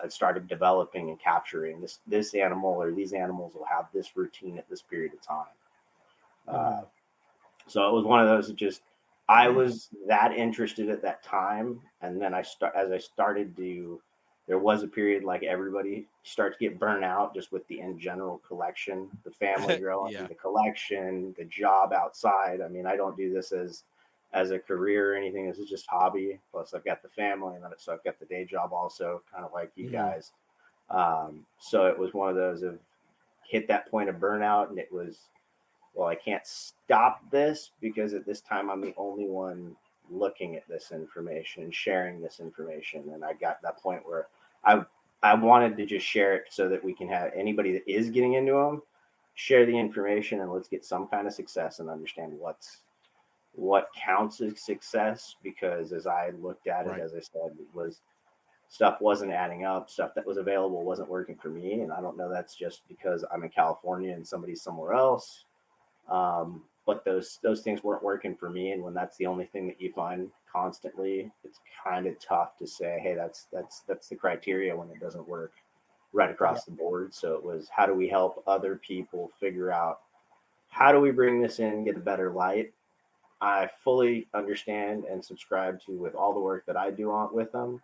I've started developing and capturing this animal, or these animals will have this routine at this period of time. So it was one of those that just, I was that interested at that time. And then as I started to, there was a period like everybody starts to get burnt out just with the in general collection, the family growing, the collection, the job outside. I mean, I don't do this as a career or anything. This is just hobby. Plus I've got the family, and so I've got the day job also, kind of like you guys. So it was one of those of hit that point of burnout, and it was, well, I can't stop this, because at this time I'm the only one looking at this information, sharing this information. And I got that point where I wanted to just share it, so that we can have anybody that is getting into them share the information, and let's get some kind of success and understand what counts as success. Because as I looked at it, as I said, stuff wasn't adding up. Stuff that was available wasn't working for me. And I don't know, that's just because I'm in California and somebody's somewhere else. But those things weren't working for me. And when that's the only thing that you find constantly, it's kind of tough to say, hey, that's the criteria, when it doesn't work right across the board. So it was, how do we help other people figure out, how do we bring this in and get a better light? I fully understand and subscribe to, with all the work that I do with them,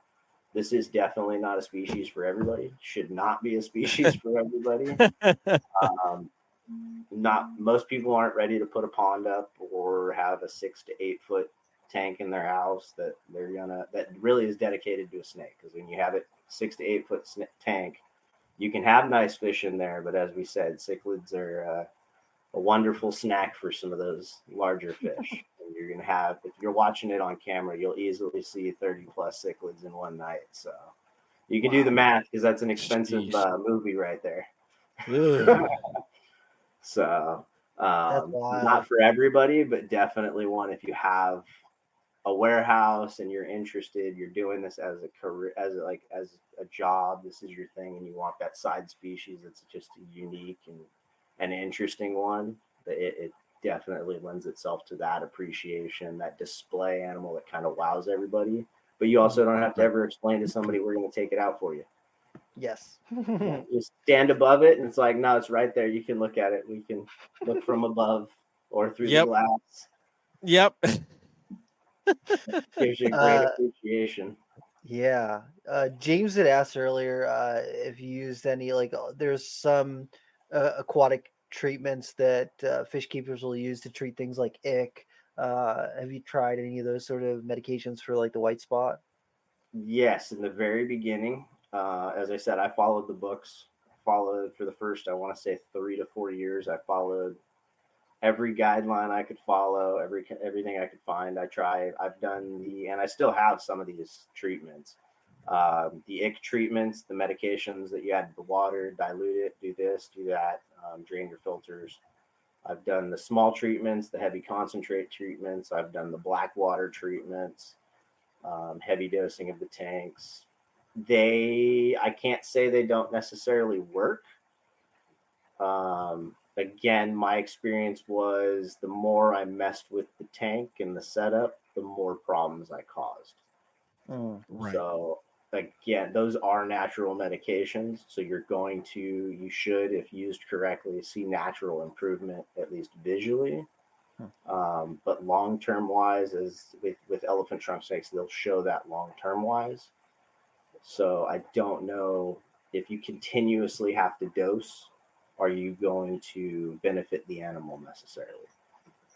this is definitely not a species for everybody. Should not be a species for everybody. Not most people aren't ready to put a pond up or have a 6 to 8 foot tank in their house that that really is dedicated to a snake. Because when you have a 6 to 8 foot tank, you can have nice fish in there, but as we said, cichlids are a wonderful snack for some of those larger fish. And you're going to have, if you're watching it on camera, you'll easily see 30 plus cichlids in one night. So you can do the math, because that's an expensive movie right there. So That's Not wild. for everybody, but definitely one if you have a warehouse and you're interested, you're doing this as a career, as a job, this is your thing, and you want that side species that's just a unique and an interesting one. It definitely lends itself to that appreciation, that display animal that kind of wows everybody. But you also don't have to ever explain to somebody we're going to take it out for you. Yes. Yeah, you stand above it, and it's like, no, it's right there. You can look at it. We can look from above or through the glass. Yep. Gives you great appreciation. Yeah. James had asked earlier if you used any, like, there's some aquatic treatments that fish keepers will use to treat things like ick. Have you tried any of those sort of medications for like the white spot? Yes, in the very beginning, as I said, I followed the books. Followed for the first, I want to say, 3 to 4 years. I followed every guideline I could follow, everything I could find. I tried. I've done and I still have some of these treatments. The ick treatments, the medications that you add to the water, dilute it, do this, do that, drain your filters. I've done the small treatments, the heavy concentrate treatments. I've done the black water treatments, heavy dosing of the tanks. I can't say they don't necessarily work. Again, my experience was the more I messed with the tank and the setup, the more problems I caused. Right. So again, those are natural medications. So you should, if used correctly, see natural improvement, at least visually. But long-term wise, as with elephant trunk snakes, they'll show that long-term wise. So I don't know if you continuously have to dose, are you going to benefit the animal necessarily?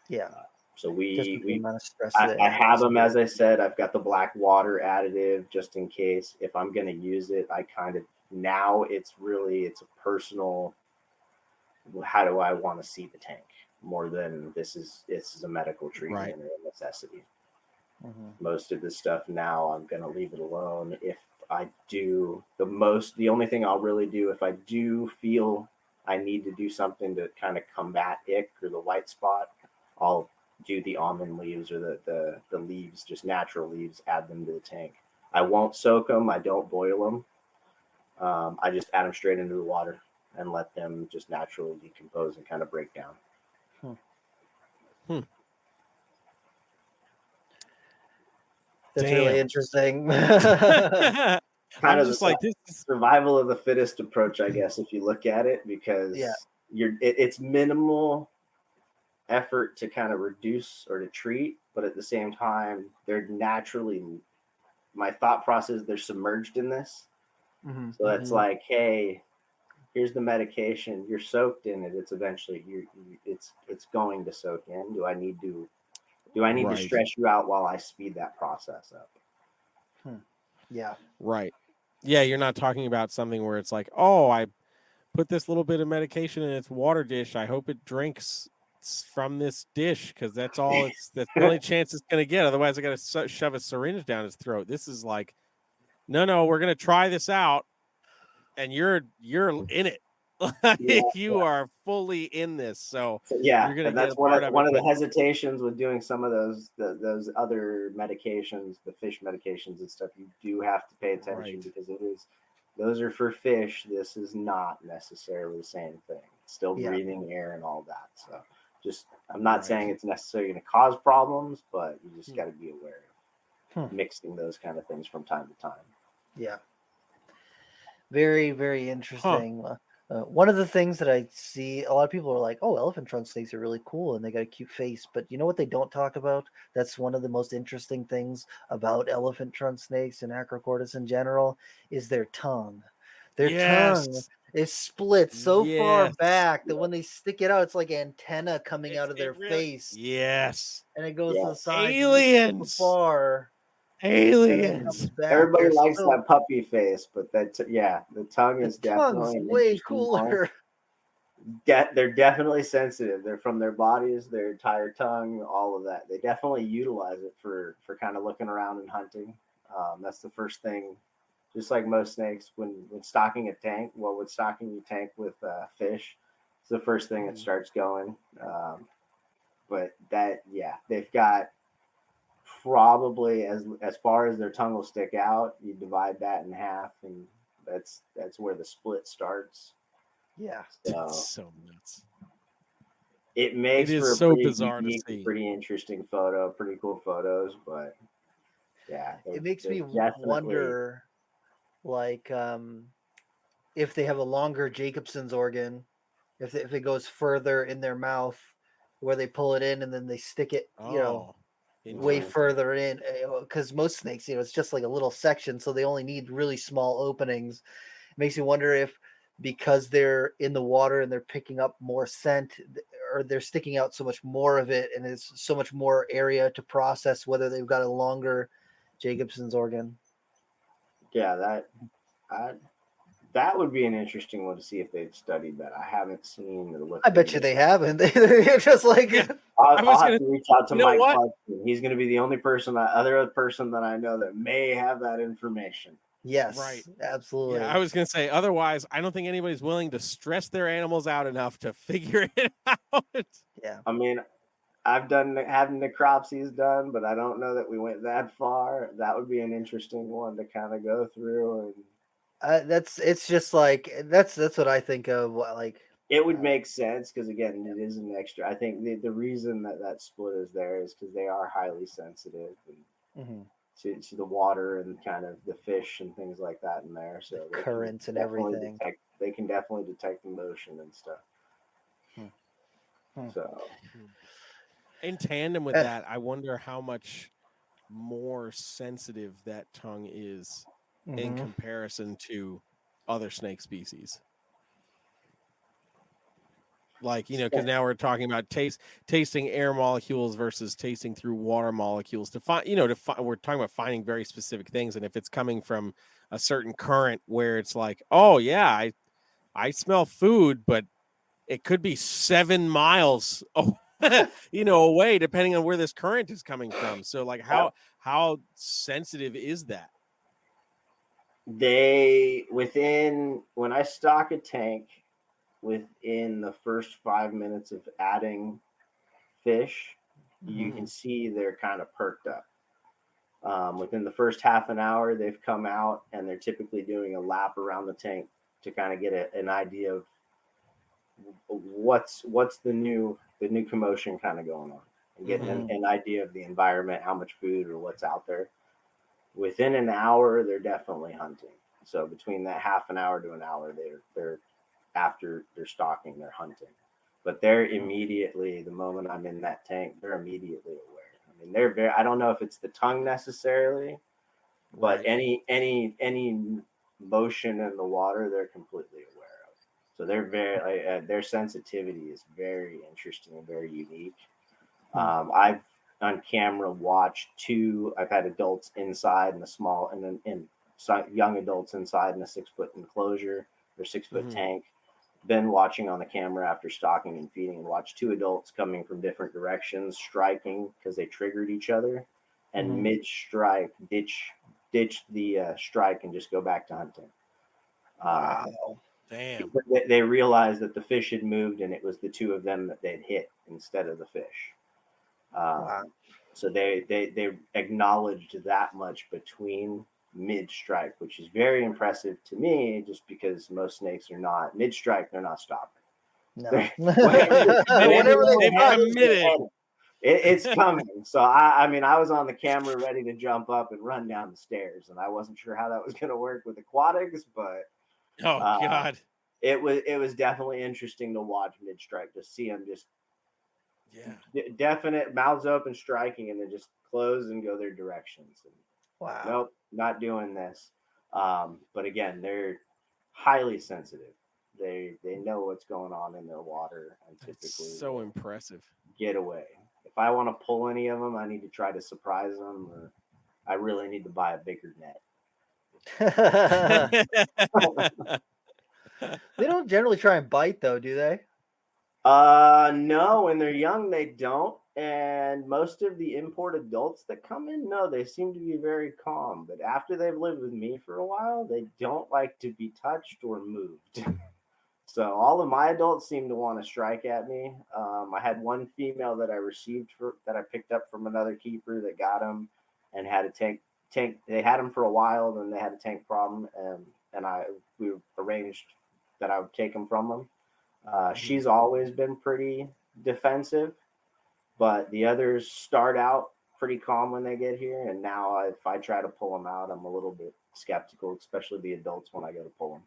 Yeah. So Just with the amount of stress I that have them, as I said, I've got the black water additive just in case. If I'm going to use it, now it's a personal, how do I want to see the tank more than this is a medical treatment or a necessity. Most of this stuff now I'm going to leave it alone. If I do the only thing I'll really do if I do feel I need to do something to kind of combat ick or the white spot, I'll do the almond leaves or the leaves, just natural leaves, add them to the tank. I won't soak them. I don't boil them. I just add them straight into the water and let them just naturally decompose and kind of break down. That's really interesting. Kind of just like this survival of the fittest approach, I guess, if you look at it, because it's minimal effort to kind of reduce or to treat, but at the same time, they're naturally, my thought process, they're submerged in this. So it's like, hey, here's the medication. You're soaked in it. It's eventually it's going to soak in. Do I need to stress you out while I speed that process up? Yeah. Right. Yeah, you're not talking about something where it's like, oh, I put this little bit of medication in its water dish. I hope it drinks from this dish because that's the only chance it's going to get. Otherwise, I got to shove a syringe down its throat. This is like, no, we're going to try this out, and you're in it. You are fully in this. So you're going to get one of the hesitations with doing some of those other medications, the fish medications and stuff. You do have to pay attention because those are for fish. This is not necessarily the same thing. It's still breathing air and all that. So I'm not saying it's necessarily going to cause problems, but you just got to be aware of mixing those kind of things from time to time. Yeah. Very, very interesting. One of the things that I see, a lot of people are like, oh, elephant trunk snakes are really cool and they got a cute face. But you know what they don't talk about? That's one of the most interesting things about elephant trunk snakes and Acrocortis in general is their tongue. Their tongue is split so far back that when they stick it out, it's like antenna coming out of their face. Yes. And it goes to the side. Aliens. So far. Aliens. Everybody likes that puppy face, but the tongue is definitely way cooler. They're definitely sensitive. They're from their bodies, their entire tongue, all of that. They definitely utilize it for kind of looking around and hunting. That's the first thing. Just like most snakes, when stocking a tank, with stocking your tank with fish, It's the first thing that starts going. But they've got probably as far as their tongue will stick out, you divide that in half, and that's where the split starts. Yeah, so nuts. It makes it is for a so pretty bizarre unique, to see. pretty interesting photo, pretty cool photos, but yeah, it makes me wonder, like, if they have a longer Jacobson's organ, if it goes further in their mouth, where they pull it in and then they stick it, way further in, because most snakes, it's just like a little section, so they only need really small openings. It makes me wonder if, because they're in the water and they're picking up more scent, or they're sticking out so much more of it, and it's so much more area to process, whether they've got a longer Jacobson's organ. Yeah, that would be an interesting one to see if they've studied that. I haven't seen or looked. I bet you they haven't. They're just like, I'll have to reach out to Mike Clarkson. He's going to be the only other person that I know that may have that information. Yes, right, absolutely. Yeah, I was going to say, otherwise, I don't think anybody's willing to stress their animals out enough to figure it out. Yeah, I mean, I've having necropsies done, but I don't know that we went that far. That would be an interesting one to kind of go through. And it's just like that's what I think of. Like, it would make sense because, again, it is an extra. I think the reason that split is there is because they are highly sensitive and to the water and kind of the fish and things like that in there. So the currents and everything. They can definitely detect emotion and stuff. So, in tandem with that, I wonder how much more sensitive that tongue is in comparison to other snake species. Like, because now we're talking about tasting air molecules versus tasting through water molecules to find, we're talking about finding very specific things. And if it's coming from a certain current where it's like, oh yeah, I smell food, but it could be 7 miles, away, depending on where this current is coming from. So like how sensitive is that? When I stock a tank, within the first 5 minutes of adding fish, you can see they're kind of perked up. Within the first half an hour, they've come out and they're typically doing a lap around the tank to kind of get an idea of what's the new commotion kind of going on, and getting an idea of the environment, how much food or what's out there. Within an hour, they're definitely hunting. So between that half an hour to an hour, they're after they're stalking, they're hunting. But they're immediately, the moment I'm in that tank, they're immediately aware. I mean, they're very, I don't know if it's the tongue necessarily, but any motion in the water, they're completely aware of. So they're very, their sensitivity is very interesting and very unique. I've on camera watched I've had adults inside in a small, and then young adults inside in a 6-foot enclosure or 6-foot tank. Been watching on the camera after stalking and feeding, and watched 2 adults coming from different directions, striking because they triggered each other, and mid-strike ditch the strike and just go back to hunting. Wow. Damn. They realized that the fish had moved and it was the 2 of them that they'd hit instead of the fish. Wow. So they acknowledged that much between mid-strike, which is very impressive to me, just because most snakes are not mid-strike, they're not stopping. No. Whenever they've committed, it's coming. So I mean, I was on the camera ready to jump up and run down the stairs, and I wasn't sure how that was going to work with aquatics, but God, it was definitely interesting to watch mid-strike, to see them just definite mouths open striking, and then just close and go their directions. And, wow. Nope, not doing this. But again, they're highly sensitive. They know what's going on in their water, and typically so impressive. Get away. If I want to pull any of them, I need to try to surprise them, or I really need to buy a bigger net. They don't generally try and bite, though, do they? No, when they're young, they don't. And most of the import adults that come in, no, they seem to be very calm. But after they've lived with me for a while, they don't like to be touched or moved. So all of my adults seem to want to strike at me. I had one female that I received that I picked up from another keeper that got him and had a tank. They had him for a while, then they had a tank problem, and we arranged that I would take him from them. She's always been pretty defensive, but the others start out pretty calm when they get here, and now if I try to pull them out, I'm a little bit skeptical, especially the adults when I go to pull them.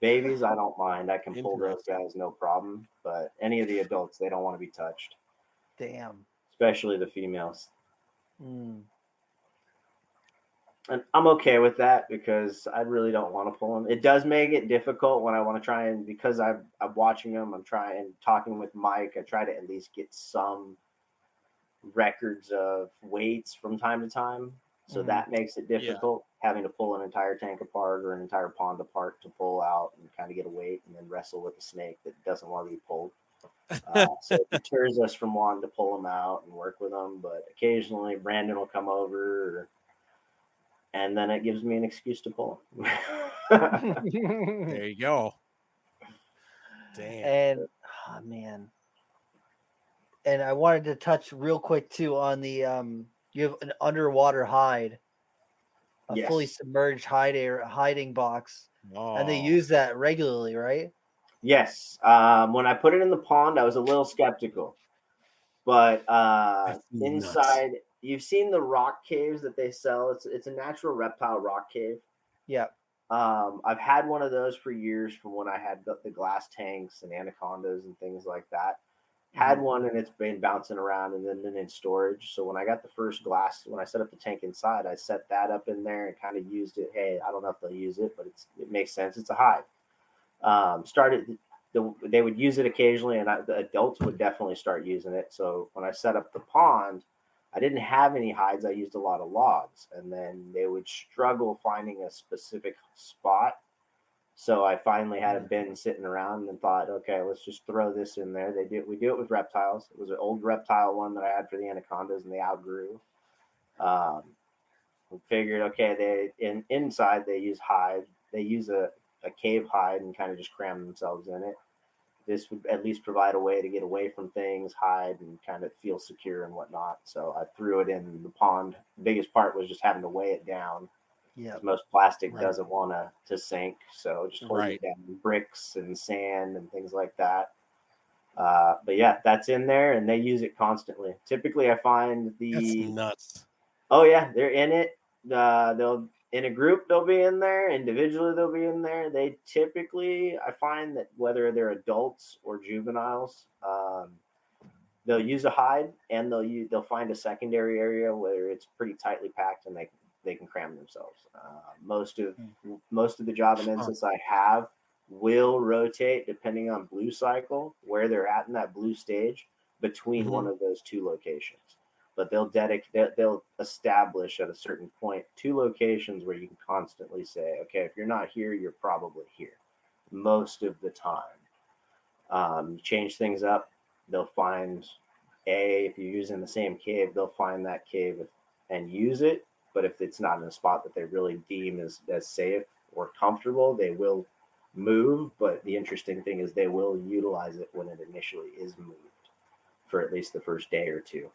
Babies, I don't mind. I can pull those guys, no problem. But any of the adults, they don't want to be touched. Damn. Especially the females. And I'm okay with that because I really don't want to pull them. It does make it difficult when I want to try and, because I'm watching them, I'm talking with Mike. I try to at least get some records of weights from time to time. So that makes it difficult, having to pull an entire tank apart or an entire pond apart to pull out and kind of get a weight and then wrestle with a snake that doesn't want to be pulled. So it deters us from wanting to pull them out and work with them. But occasionally Brandon will come over and then it gives me an excuse to pull them. There you go. Damn. And, oh, man. And I wanted to touch real quick, too, on the you have an underwater hide, a fully submerged hiding box, and they use that regularly, right? Yes. When I put it in the pond, I was a little skeptical, but inside, you've seen the rock caves that they sell. It's a natural reptile rock cave. Yeah. I've had one of those for years from when I had the glass tanks and anacondas and things like that. Had one and it's been bouncing around and then been in storage. So when I got the first glass, when I set up the tank inside, I set that up in there and kind of used it. Hey, I don't know if they'll use it, but it makes sense. It's a hive. They would use it occasionally, and the adults would definitely start using it. So when I set up the pond, I didn't have any hides. I used a lot of logs, and then they would struggle finding a specific spot. So I finally had a bin sitting around and thought, okay, let's just throw this in there. We do it with reptiles. It was an old reptile one that I had for the anacondas, and they outgrew. We figured, okay, inside they use hide. They use a cave hide and kind of just cram themselves in it. This would at least provide a way to get away from things, hide, and kind of feel secure and whatnot. So I threw it in the pond. The biggest part was just having to weigh it down. Yeah, most plastic doesn't want to sink, so just hold it down, bricks and sand and things like that. But yeah, that's in there, and they use it constantly. Typically, I find that's nuts. Oh yeah, they're in it. They'll in a group, they'll be in there. Individually, they'll be in there. They typically, I find that whether they're adults or juveniles, they'll use a hide, and they'll find a secondary area where it's pretty tightly packed, and they can cram themselves. Most of the Javanensis I have will rotate depending on blue cycle, where they're at in that blue stage between one of those two locations. But they'll establish at a certain point 2 locations where you can constantly say, okay, if you're not here, you're probably here. Most of the time, change things up. They'll find if you're using the same cave, they'll find that cave and use it. But if it's not in a spot that they really deem as safe or comfortable, they will move. But the interesting thing is they will utilize it when it initially is moved for at least the first day or two,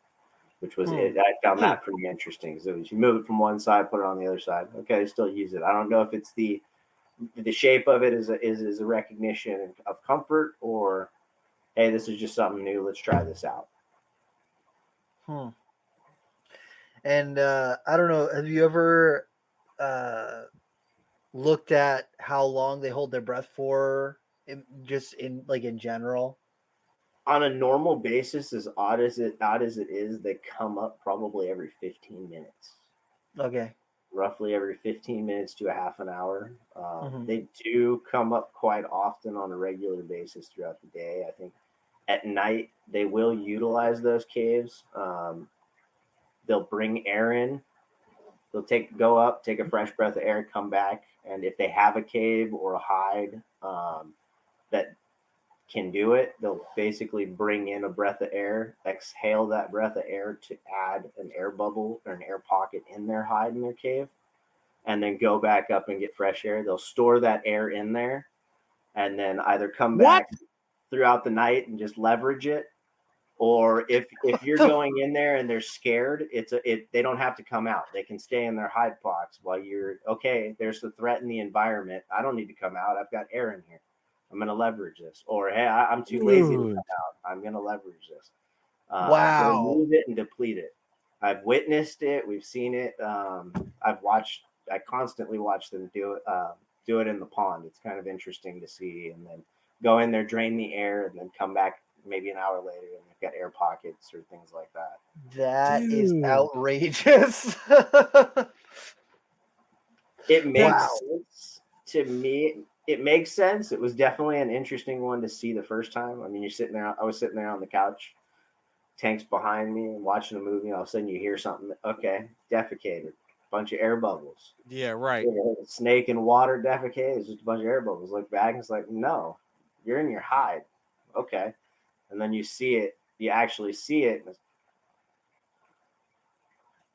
which was I found that pretty interesting. So you move it from one side, put it on the other side. Okay, they still use it. I don't know if it's the shape of it is a recognition of comfort, or hey, this is just something new. Let's try this out. And I don't know, have you ever looked at how long they hold their breath for, just in general? On a normal basis, as odd as it is, they come up probably every 15 minutes. Okay. Roughly every 15 minutes to a half an hour. They do come up quite often on a regular basis throughout the day. I think at night they will utilize those caves. They'll bring air in. They'll go up, take a fresh breath of air, come back. And if they have a cave or a hide that can do it, they'll basically bring in a breath of air, exhale that breath of air to add an air bubble or an air pocket in their hide in their cave, and then go back up and get fresh air. They'll store that air in there, and then either come back throughout the night and just leverage it. Or if you're going in there and they're scared, they don't have to come out. They can stay in their hide box while you're okay. There's a threat in the environment. I don't need to come out. I've got air in here. I'm going to leverage this. Or hey, I'm too lazy to come out. I'm going to leverage this. Wow. Remove it and deplete it. I've witnessed it. We've seen it. I constantly watch them do it in the pond. It's kind of interesting to see. And then go in there, drain the air, and then come back maybe an hour later and they've got air pockets or things like that. That is outrageous. It makes sense to me. It makes sense. It was definitely an interesting one to see the first time. I mean, you're sitting there. I was sitting there on the couch, tanks behind me, and watching a movie. All of a sudden, you hear something. Okay, defecated. Bunch of air bubbles. Yeah, right. Snake in water defecated. It's just a bunch of air bubbles. Look back, and it's like, no, you're in your hide. Okay. And then you see it, you actually see it.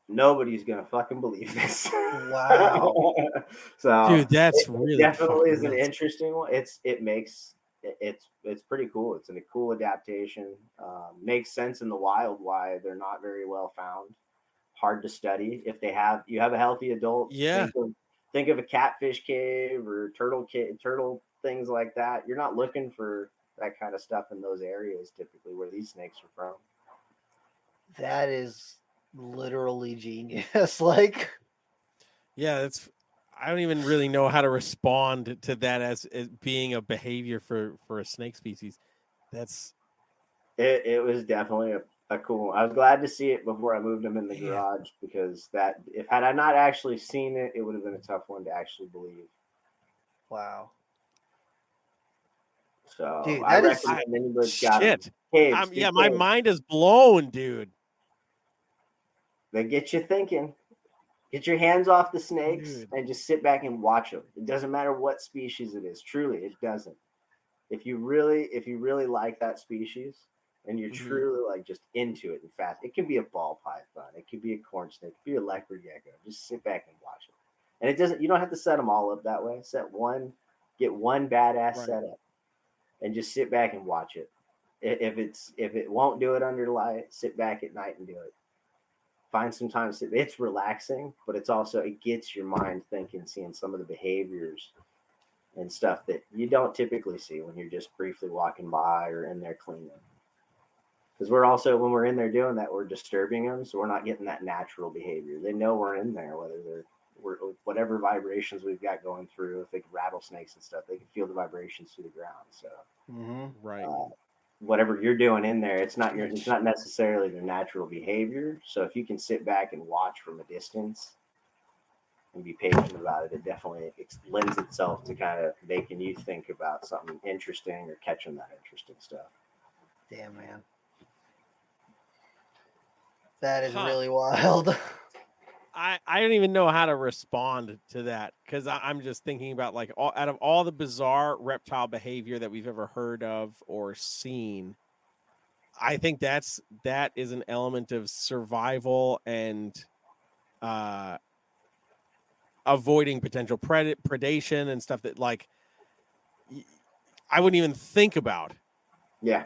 Nobody's gonna fucking believe this. Wow. So dude, that's it really definitely is an interesting one. It's pretty cool. It's a cool adaptation. Makes sense in the wild why they're not very well found. Hard to study. If you have a healthy adult, think of a catfish cave or turtle things like that. You're not looking for that kind of stuff in those areas typically where these snakes are from. That is literally genius. Like, yeah, I don't even really know how to respond to that as being a behavior for a snake species. It was definitely a cool one. I was glad to see it before I moved them in the garage because had I not actually seen it, it would have been a tough one to actually believe. Wow. So dude, I recommend anybody's got shit. Caves, my mind is blown, dude. They get you thinking. Get your hands off the snakes and just sit back and watch them. It doesn't matter what species it is. Truly, it doesn't. If you really like that species and you're truly like just into it and fast, it can be a ball python, it could be a corn snake, it could be a leopard gecko. Just sit back and watch it. And you don't have to set them all up that way. Get one badass setup and just sit back and watch it. If it won't do it under light, sit back at night and do it. Find some time to sit. It's relaxing, but it gets your mind thinking, seeing some of the behaviors and stuff that you don't typically see when you're just briefly walking by or in there cleaning. Because when we're in there doing that, we're disturbing them, so we're not getting that natural behavior. They know we're in there, whatever vibrations we've got going through. If they can rattlesnakes and stuff, they can feel the vibrations through the ground. So, right. Whatever you're doing in there, it's not necessarily their natural behavior. So if you can sit back and watch from a distance and be patient about it, it definitely lends itself to kind of making you think about something interesting or catching that interesting stuff. Damn, man. That is really wild. I don't even know how to respond to that because I'm just thinking about like out of all the bizarre reptile behavior that we've ever heard of or seen, I think that is an element of survival and avoiding potential predation and stuff that like I wouldn't even think about. Yeah.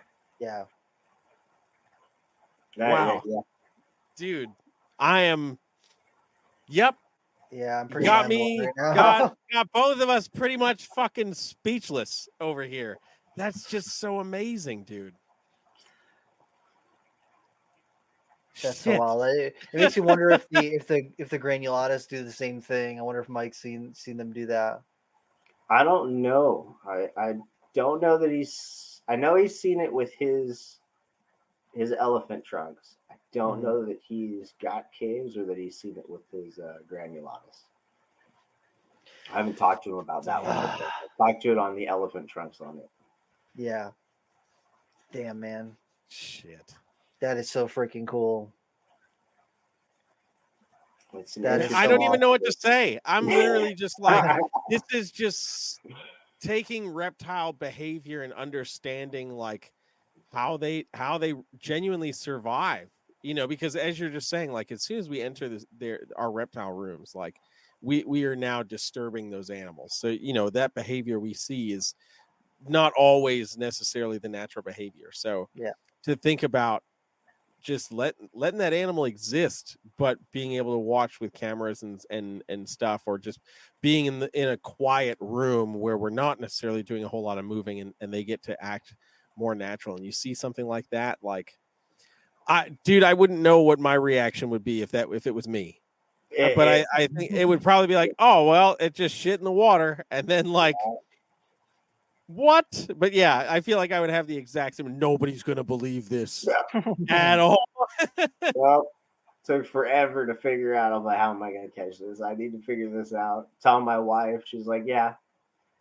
Wow. Yeah. Dude, I am. Yep. Yeah, I'm pretty got me. Right now. got both of us pretty much fucking speechless over here. That's just so amazing, dude. That's so wild. It makes you wonder if the granulatus do the same thing. I wonder if Mike's seen them do that. I don't know. I don't know that I know he's seen it with his elephant trunks. I don't know that he's got caves or that he's seen it with his granulatus. I haven't talked to him about that one. I've talked to it on the elephant trunks on it. Yeah. Damn, man. Shit. That is so freaking cool. I don't even know what to say. I'm literally just like, this is just taking reptile behavior and understanding like how they genuinely survive, because as you're just saying, like as soon as we enter our reptile rooms, like we are now disturbing those animals. So, that behavior we see is not always necessarily the natural behavior. So yeah, to think about just letting that animal exist, but being able to watch with cameras and stuff, or just being in a quiet room where we're not necessarily doing a whole lot of moving, and they get to act more natural. And you see something like that, like I wouldn't know what my reaction would be if it was me. But I think it would probably be like, oh well, it just shit in the water, and then like, what? But yeah, I feel like I would have the exact same. Nobody's gonna believe this at all. Well, took forever to figure out. I'm like, how am I gonna catch this? I need to figure this out. Tell my wife. She's like, yeah,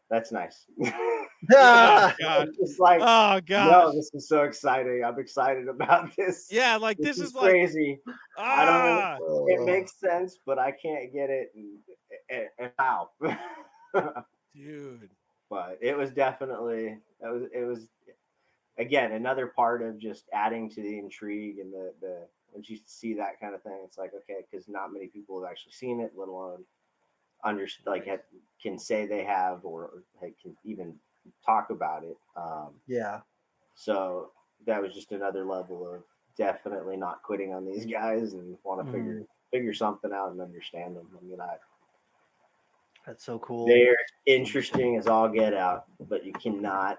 that's nice. Oh, God. It's like, oh gosh, no, this is so exciting. I'm excited about this. Yeah, like this is like crazy. I don't. It makes sense, but I can't get it. And how, dude? But it was definitely it was again another part of just adding to the intrigue and the when you see that kind of thing, it's like, okay, because not many people have actually seen it, let alone can say they have, or can even talk about it. yeah. So that was just another level of definitely not quitting on these guys and want to figure something out and understand them. I mean, that's so cool. They're interesting as all get out, but you cannot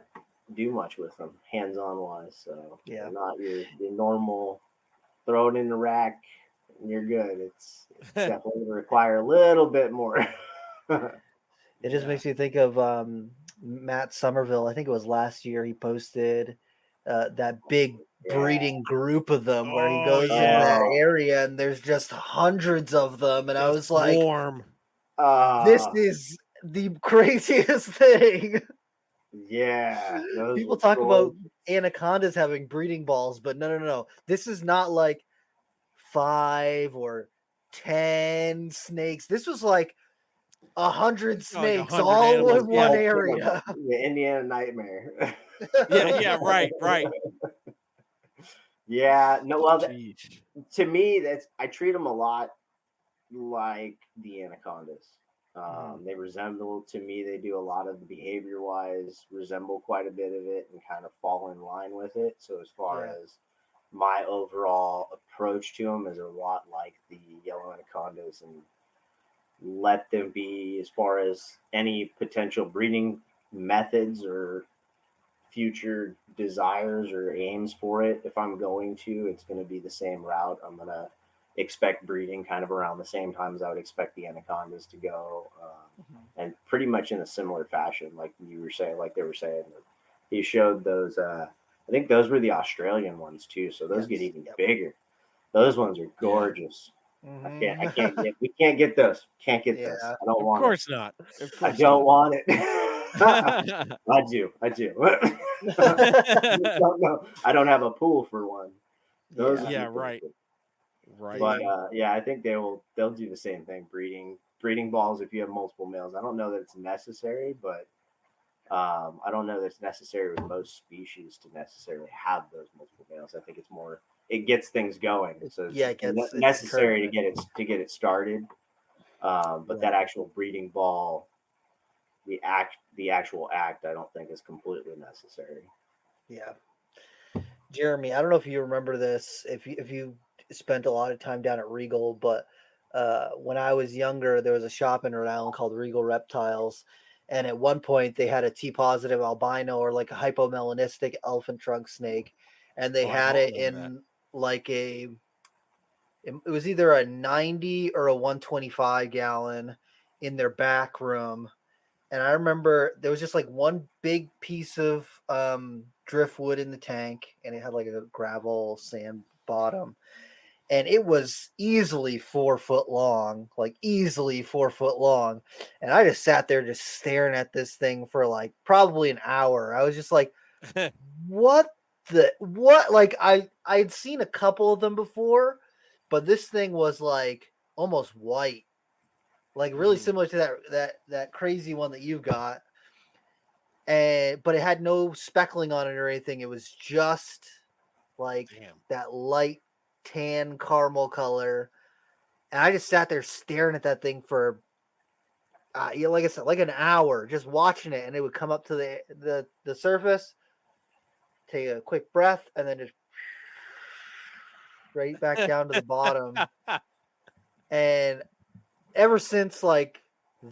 do much with them hands-on wise. So yeah, they're not your normal throw it in the rack and you're good. It's definitely require a little bit more. It just makes me think of Matt Somerville. I think it was last year. He posted that big breeding group of them where he goes in that area and there's just hundreds of them. And I was like, this is the craziest thing. Yeah. People talk about anacondas having breeding balls, but no. This is not like 5 or 10 snakes. This was like 100 snakes, like 100 all animals, in one area. The Indiana nightmare. yeah, right. Yeah, no, well, to me, I treat them a lot like the anacondas. They resemble, to me, they do a lot of the behavior-wise, resemble quite a bit of it and kind of fall in line with it. So as far as my overall approach to them is a lot like the yellow anacondas, and let them be, as far as any potential breeding methods or future desires or aims for it. If I'm going to, it's going to be the same route. I'm going to expect breeding kind of around the same time as I would expect the anacondas to go, and pretty much in a similar fashion, like you were saying, like they were saying. He showed those. I think those were the Australian ones too, so those get even bigger. Those ones are gorgeous. I can't get. We can't get those. Can't get those. I don't want. Of course not. I don't want it. I do. I don't know. I don't have a pool for one. Those right. But I think they'll do the same thing. Breeding balls if you have multiple males. I don't know that it's necessary, but I don't know that it's necessary with most species to necessarily have those multiple males. I think it's more, it gets things going. So it's necessary to get it started. But that actual breeding ball, the actual act, I don't think is completely necessary. Yeah. Jeremy, I don't know if you remember this, if you spent a lot of time down at Regal, but when I was younger, there was a shop in Rhode Island called Revision Reptiles. And at one point they had a T-positive albino, or like a hypomelanistic elephant trunk snake. And they had it in like it was either a 90 or a 125 gallon in their back room. And I remember there was just like one big piece of driftwood in the tank, and it had like a gravel sand bottom. And it was easily 4 foot long, And I just sat there just staring at this thing for like probably an hour. I was just like, what? Like I'd seen a couple of them before, but this thing was like almost white, like really similar to that crazy one that you've got. But it had no speckling on it or anything. It was just like that light tan caramel color. And I just sat there staring at that thing for like I said, like an hour just watching it, and it would come up to the surface, take a quick breath, and then just right back down to the bottom. And ever since like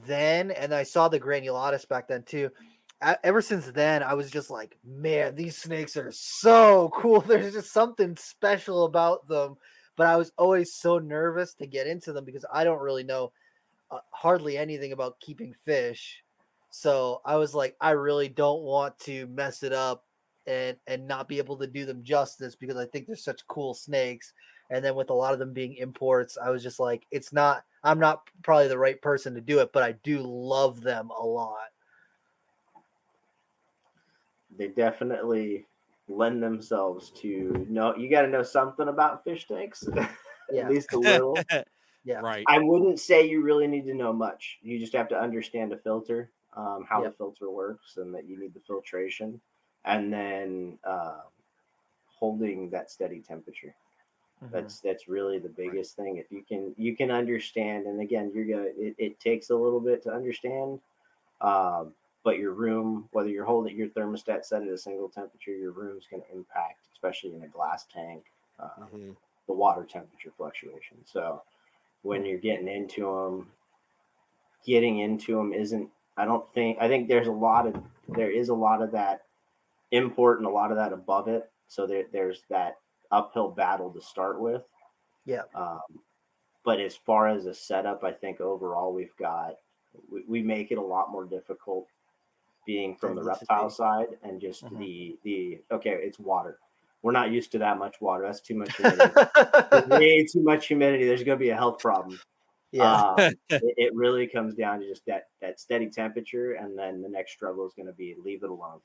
then, and I saw the granulatus back then too. Ever since then, I was just like, man, these snakes are so cool. There's just something special about them. But I was always so nervous to get into them because I don't really know hardly anything about keeping fish. So I was like, I really don't want to mess it up and not be able to do them justice because I think they're such cool snakes. And then with a lot of them being imports, I was just like, I'm not probably the right person to do it, but I do love them a lot. They definitely lend themselves to you got to know something about fish tanks, at least a little. Yeah, right. I wouldn't say you really need to know much. You just have to understand a filter, how the filter works, and that you need the filtration, and then holding that steady temperature. Mm-hmm. That's really the biggest thing. If you can understand, and again, it takes a little bit to understand. But your room, whether you're holding your thermostat set at a single temperature, your room's going to impact, especially in a glass tank, the water temperature fluctuation. So when you're getting into them isn't, I think there is a lot of that import and a lot of that above it. So there's that uphill battle to start with. Yeah. But as far as a setup, I think overall we make it a lot more difficult being from the reptile side and just it's water. We're not used to that much water. That's too much humidity. Way too much humidity. There's going to be a health problem. Yeah. It really comes down to just that steady temperature. And then the next struggle is going to be leave it alone.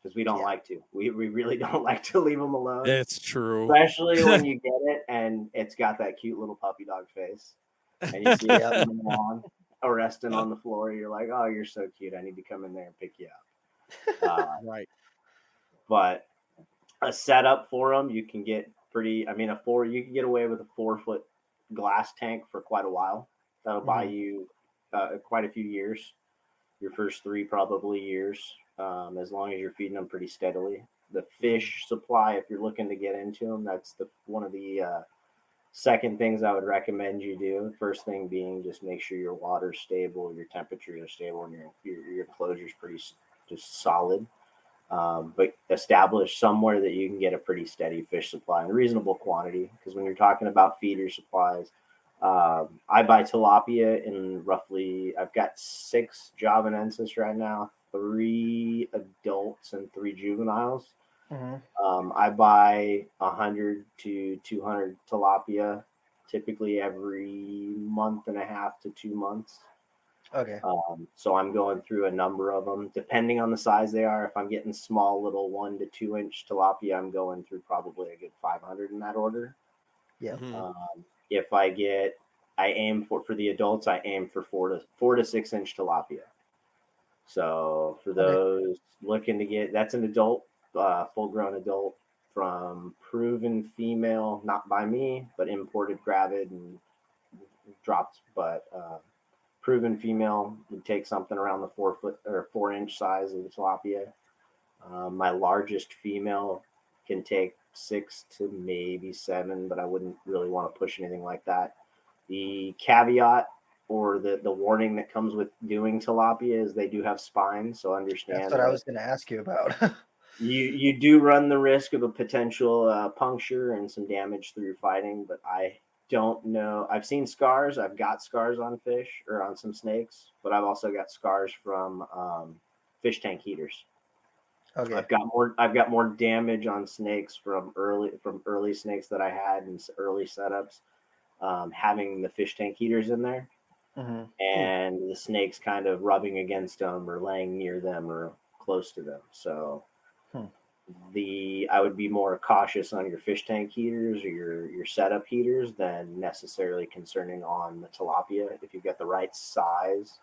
Because we don't like to. We really don't like to leave them alone. It's true. Especially when you get it and it's got that cute little puppy dog face. And you see it coming on, resting on the floor. You're like, oh, you're so cute. I need to come in there and pick you up. Right. But a setup for them, you can get you can get away with a 4-foot glass tank for quite a while. That'll buy you quite a few years. Your first 3 probably years. As long as you're feeding them pretty steadily. The fish supply, if you're looking to get into them, that's one of the second things I would recommend you do. First thing being just make sure your water's stable, your temperatures are stable, and your enclosure's pretty just solid. But establish somewhere that you can get a pretty steady fish supply in a reasonable quantity. Because when you're talking about feeder supplies, I buy tilapia in roughly, I've got 6 javanensis right now, 3 adults and 3 juveniles. I buy 100 to 200 tilapia typically every month and a half to 2 months. Okay. So I'm going through a number of them depending on the size they are. If I'm getting small little 1 to 2 inch tilapia, I'm going through probably a good 500 in that order. Yeah. If I aim for the adults, I aim for 4 to 6 inch tilapia. So for those looking to get, that's an adult, full grown adult from proven female, not by me, but imported gravid and dropped, but proven female would take something around the 4 foot or 4 inch size of the tilapia. My largest female can take 6 to maybe 7, but I wouldn't really want to push anything like that. The caveat or the warning that comes with doing tilapia is they do have spines, so understand. That's what I was going to ask you about. you do run the risk of a potential puncture and some damage through fighting, but I don't know. I've seen scars. I've got scars on fish or on some snakes, but I've also got scars from fish tank heaters. Okay. I've got more damage on snakes from early snakes that I had in early setups, having the fish tank heaters in there, and the snakes kind of rubbing against them or laying near them or close to them. So I would be more cautious on your fish tank heaters or your setup heaters than necessarily concerning on the tilapia. If you've got the right size,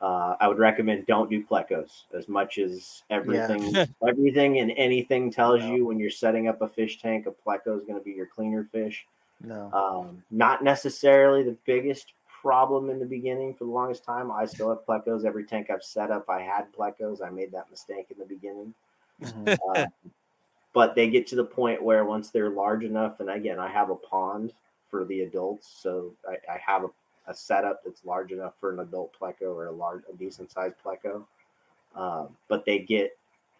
I would recommend don't do plecos. As much as everything and anything tells you when you're setting up a fish tank, a pleco is going to be your cleaner fish. No, not necessarily the biggest problem in the beginning for the longest time. I still have plecos. Every tank I've set up, I had plecos. I made that mistake in the beginning. But they get to the point where once they're large enough, and again, I have a pond for the adults, so I have a setup that's large enough for an adult pleco or a decent sized pleco. But they get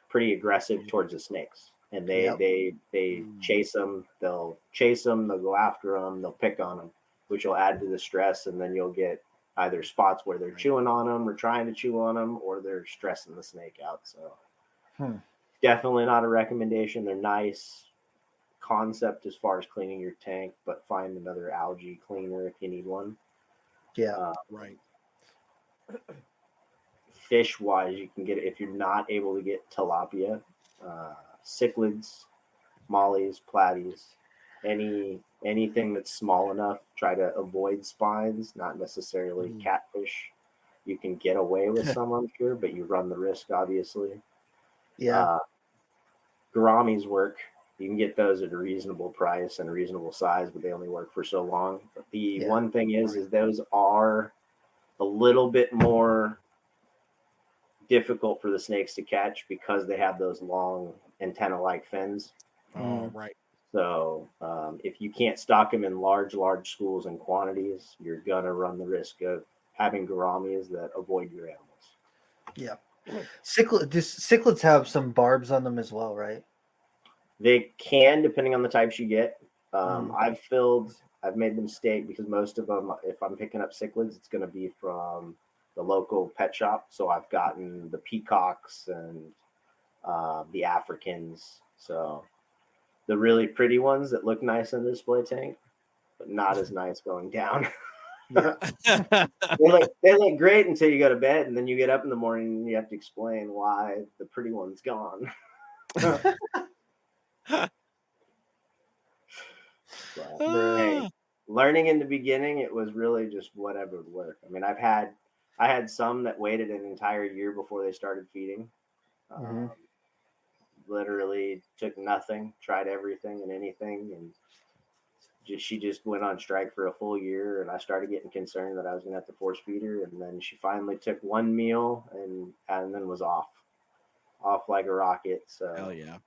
pretty aggressive towards the snakes, and they chase them. They'll chase them. They'll go after them. They'll pick on them, which will add to the stress, and then you'll get either spots where they're chewing on them or trying to chew on them, or they're stressing the snake out. So definitely not a recommendation. They're nice concept as far as cleaning your tank, but find another algae cleaner if you need one. Right. Fish wise, you can get it if you're not able to get tilapia, cichlids, mollies, platies, anything that's small enough. Try to avoid spines, not necessarily catfish. You can get away with some, I'm sure, but you run the risk, obviously. Gouramis work. You can get those at a reasonable price and a reasonable size, but they only work for so long. But the one thing is those are a little bit more difficult for the snakes to catch because they have those long antenna-like fins. Right. So if you can't stock them in large schools and quantities, you're gonna run the risk of having gouramis that avoid your animals. Cichlids have some barbs on them as well, right? They can, depending on the types you get. I've made the mistake because most of them, if I'm picking up cichlids, it's going to be from the local pet shop. So I've gotten the peacocks and the Africans. So the really pretty ones that look nice in the display tank, but not as nice going down. They look great until you go to bed, and then you get up in the morning and you have to explain why the pretty one's gone. Hey, learning in the beginning, it was really just whatever would work. I mean, I had some that waited an entire year before they started feeding. Literally took nothing, tried everything and anything, and she just went on strike for a full year. And I started getting concerned that I was going to have to force feed her. And then she finally took one meal and then was off like a rocket. So hell yeah.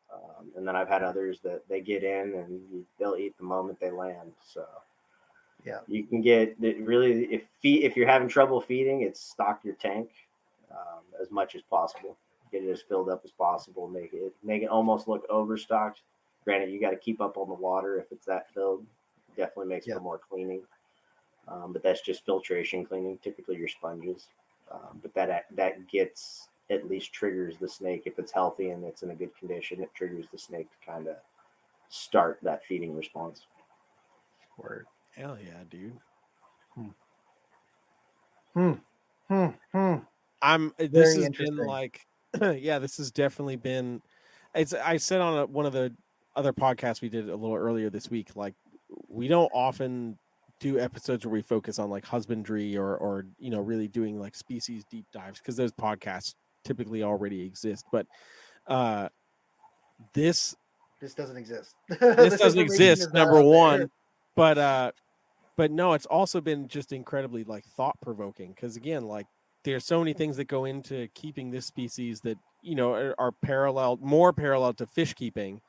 And then I've had others that they get in and they'll eat the moment they land. So you can get really, if you're having trouble feeding, it's stock your tank as much as possible. Get it as filled up as possible. Make it almost look overstocked. Granted, you got to keep up on the water if it's that filled. Definitely makes for more cleaning. But that's just filtration cleaning. Typically your sponges. But that gets, at least triggers the snake. If it's healthy and it's in a good condition, it triggers the snake to kind of start that feeding response. Word. Hell yeah, dude. This has been like, this has definitely been, I said on one of the other podcasts we did a little earlier this week, like we don't often do episodes where we focus on like husbandry or really doing like species deep dives, because those podcasts typically already exist. But this doesn't exist. This doesn't exist, number one. But no, it's also been just incredibly like thought provoking, because again, like there's so many things that go into keeping this species that are more parallel to fish keeping,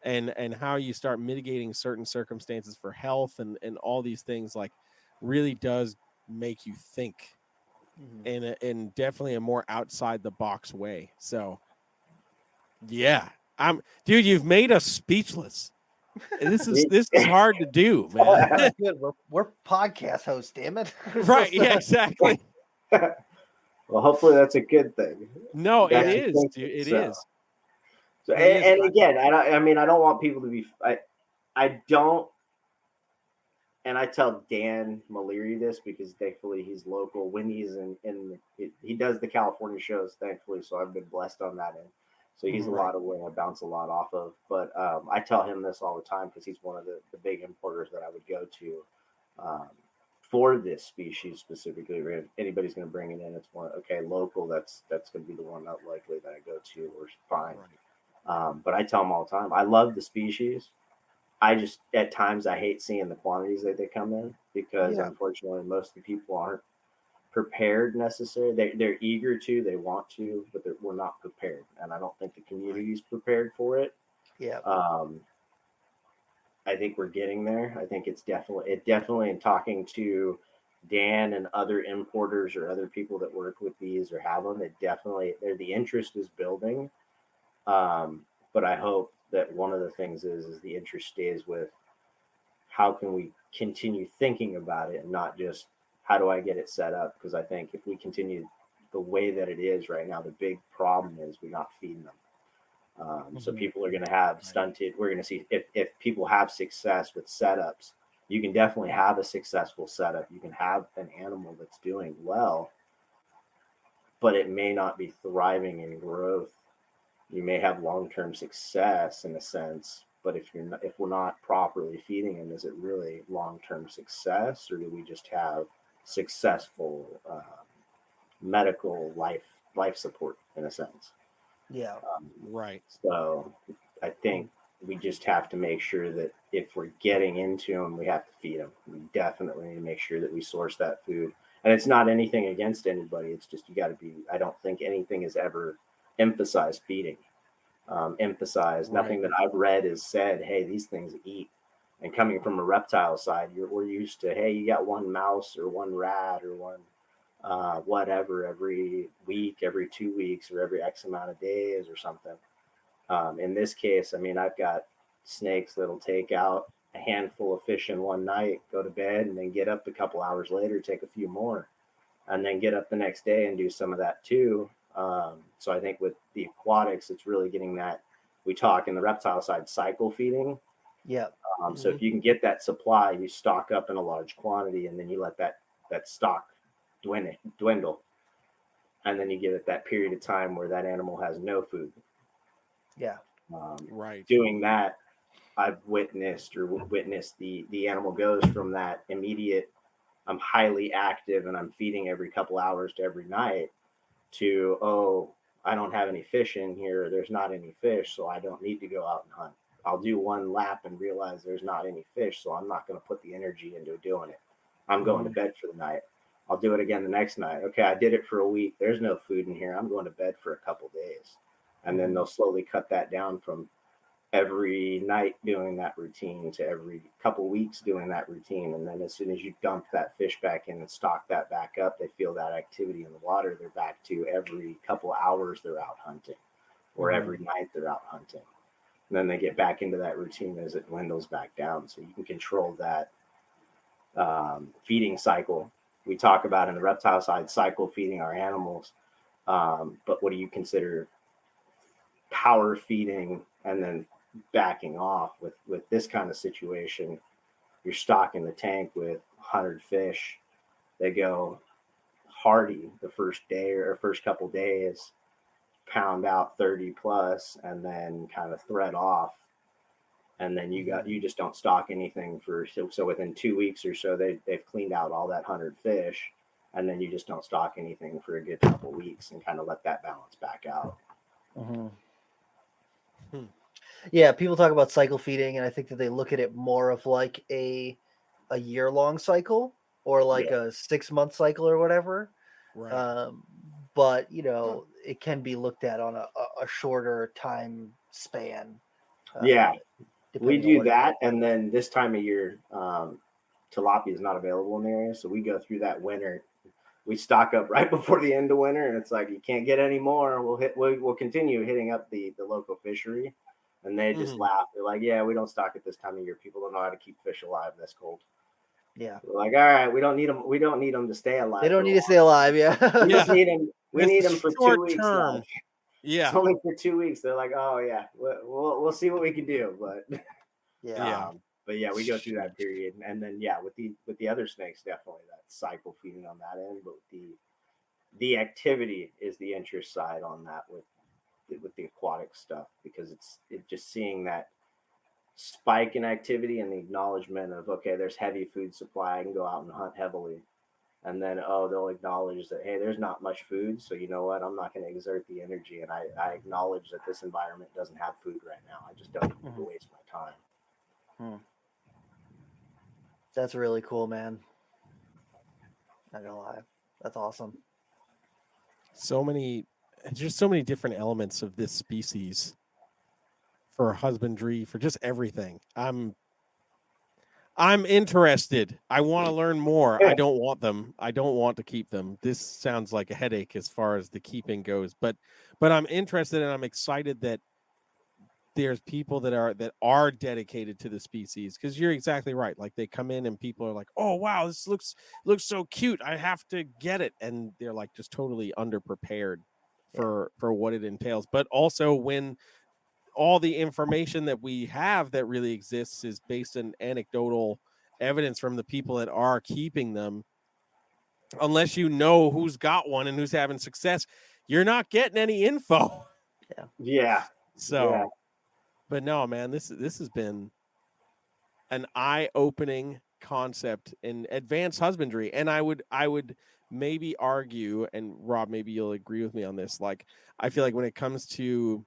and how you start mitigating certain circumstances for health and all these things, like really does make you think in definitely a more outside the box way. So yeah, dude, you've made us speechless. This is hard to do, man. Good. We're podcast hosts, damn it. Right, yeah, exactly. Well, hopefully that's a good thing. No, it is, dude. It is. So, and again, I don't want people to be. I don't, and I tell Dan Maliri this because thankfully he's local. When he's he does the California shows, thankfully, so I've been blessed on that end. So he's a lot of where I bounce a lot off of. But I tell him this all the time because he's one of the big importers that I would go to for this species specifically. If anybody's going to bring it in, it's local. That's going to be the one not likely that I go to or find. Right. But I tell them all the time, I love the species. I just at times I hate seeing the quantities that they come in because unfortunately most of the people aren't prepared necessarily. They're eager to, they want to, but we're not prepared, and I don't think the community's prepared for it. Yeah. I think we're getting there. I think it definitely in talking to Dan and other importers or other people that work with these or have them, the interest is building. But I hope that one of the things is the interest stays with how can we continue thinking about it and not just how do I get it set up? Because I think if we continue the way that it is right now, the big problem is we're not feeding them. So people are going to have stunted. We're going to see if people have success with setups, you can definitely have a successful setup. You can have an animal that's doing well, but it may not be thriving in growth. You may have long-term success in a sense, but if we're not properly feeding them, is it really long-term success, or do we just have successful medical life support in a sense? Yeah. Right. So I think we just have to make sure that if we're getting into them, we have to feed them. We definitely need to make sure that we source that food. And it's not anything against anybody. It's just you got to be. I don't think anything is ever emphasized feeding. Nothing that I've read is said, hey, these things eat. And coming from a reptile side, we're used to, hey, you got one mouse or one rat or one whatever every week, every 2 weeks, or every X amount of days or something. In this case, I mean, I've got snakes that'll take out a handful of fish in one night, go to bed, and then get up a couple hours later, take a few more, and then get up the next day and do some of that too. So I think with the aquatics, it's really getting that. We talk in the reptile side cycle feeding. Yeah. So if you can get that supply, you stock up in a large quantity, and then you let that stock dwindle, and then you give it that period of time where that animal has no food. Yeah. Doing that, I've witnessed the animal goes from that immediate, I'm highly active and I'm feeding every couple hours to every night, to, oh, I don't have any fish in here. There's not any fish, so I don't need to go out and hunt. I'll do one lap and realize there's not any fish, so I'm not going to put the energy into doing it. I'm going to bed for the night. I'll do it again the next night. Okay, I did it for a week. There's no food in here. I'm going to bed for a couple days. And then they'll slowly cut that down from every night doing that routine to every couple weeks doing that routine. And then as soon as you dump that fish back in and stock that back up, they feel that activity in the water. They're back to every couple hours they're out hunting, or every night they're out hunting. And then they get back into that routine as it dwindles back down. So you can control that feeding cycle. We talk about in the reptile side cycle feeding our animals, but what do you consider power feeding and then backing off with this kind of situation? You're stocking the tank with 100 fish. They go hardy the first day or first couple days, pound out 30 plus, and then kind of thread off. And then you just don't stock anything so within 2 weeks or so they've cleaned out all that 100 fish, and then you just don't stock anything for a good couple weeks and kind of let that balance back out. Yeah, people talk about cycle feeding, and I think that they look at it more of like a year-long cycle or like a 6-month cycle or whatever. But it can be looked at on a shorter time span. We do that, and then this time of year, tilapia is not available in the area, so we go through that winter. We stock up right before the end of winter, and it's like you can't get any more. We'll continue hitting up the local fishery, and they just laugh. They're like, "Yeah, we don't stock it this time of year. People don't know how to keep fish alive this cold." Yeah, we're like, all right, we don't need them. We don't need them to stay alive. They don't need to stay alive. Yeah, we just need them. We need them for 2 weeks. Yeah, it's only for 2 weeks. They're like, oh yeah, we'll see what we can do, but but yeah, we go through that period, and then with the other snakes, definitely that cycle feeding on that end, but the activity is the interest side on that with the aquatic stuff, because it's just seeing that spike in activity and the acknowledgement of, okay, there's heavy food supply, I can go out and hunt heavily. And then, they'll acknowledge that, hey, there's not much food. So you know what? I'm not going to exert the energy. And I acknowledge that this environment doesn't have food right now. I just don't need to waste my time. That's really cool, man. Not gonna lie. That's awesome. Just so many different elements of this species for husbandry, for just everything. I'm interested. I want to learn more. I don't want them. I don't want to keep them. This sounds like a headache as far as the keeping goes, but I'm interested, and I'm excited that there's people that are dedicated to the species, because you're exactly right. Like, they come in and people are like, oh wow, this looks so cute, I have to get it, and they're like just totally underprepared for what it entails. But also, when all the information that we have that really exists is based on anecdotal evidence from the people that are keeping them, unless you know who's got one and who's having success, you're not getting any info. So but no, man, this has been an eye-opening concept in advanced husbandry. And I would maybe argue, and Rob, maybe you'll agree with me on this, like, I feel like when it comes to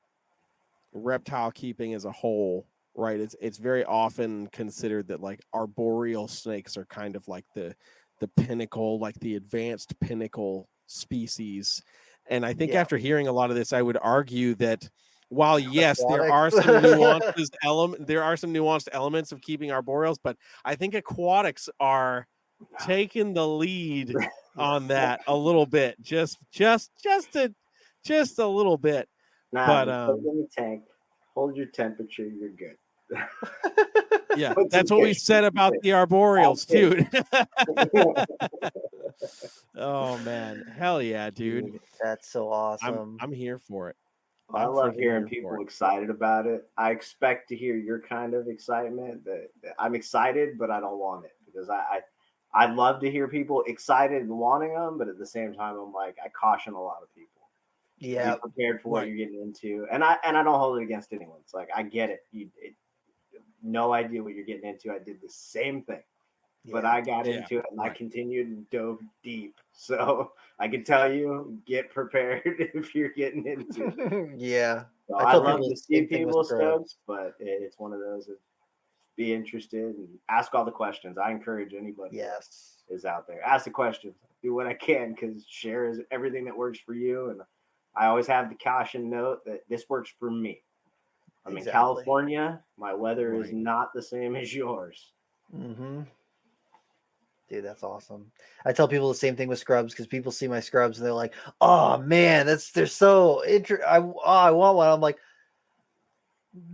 reptile keeping as a whole, right, it's very often considered that like arboreal snakes are kind of like the pinnacle, like the advanced pinnacle species. And I think after hearing a lot of this, I would argue that while yes, there are some nuanced elements of keeping arboreals, but I think aquatics are taking the lead on that a little bit, just a little bit. But put it in the tank, hold your temperature, you're good. Yeah, that's what we said about the arboreals too. Oh man, hell yeah, dude! That's so awesome. I'm here for it. I love hearing people excited about it. I expect to hear your kind of excitement. That I'm excited, but I don't want it, because I'd love to hear people excited and wanting them, but at the same time, I'm like, I caution a lot of people. Yeah, be prepared for what you're getting into, and I don't hold it against anyone. It's like, I get it. No idea what you're getting into. I did the same thing, but I got into it, and I continued and dove deep. So I can tell you, get prepared if you're getting into it. So I love to see people stoked, but it's one of those that be interested and ask all the questions. I encourage anybody is out there, ask the questions. Do what I can, because share is everything that works for you. And I always have the caution note that this works for me. I'm in California. My weather is not the same as yours. Mm-hmm. Dude, that's awesome. I tell people the same thing with scrubs, because people see my scrubs and they're like, "Oh man, they're so interesting. I want one." I'm like,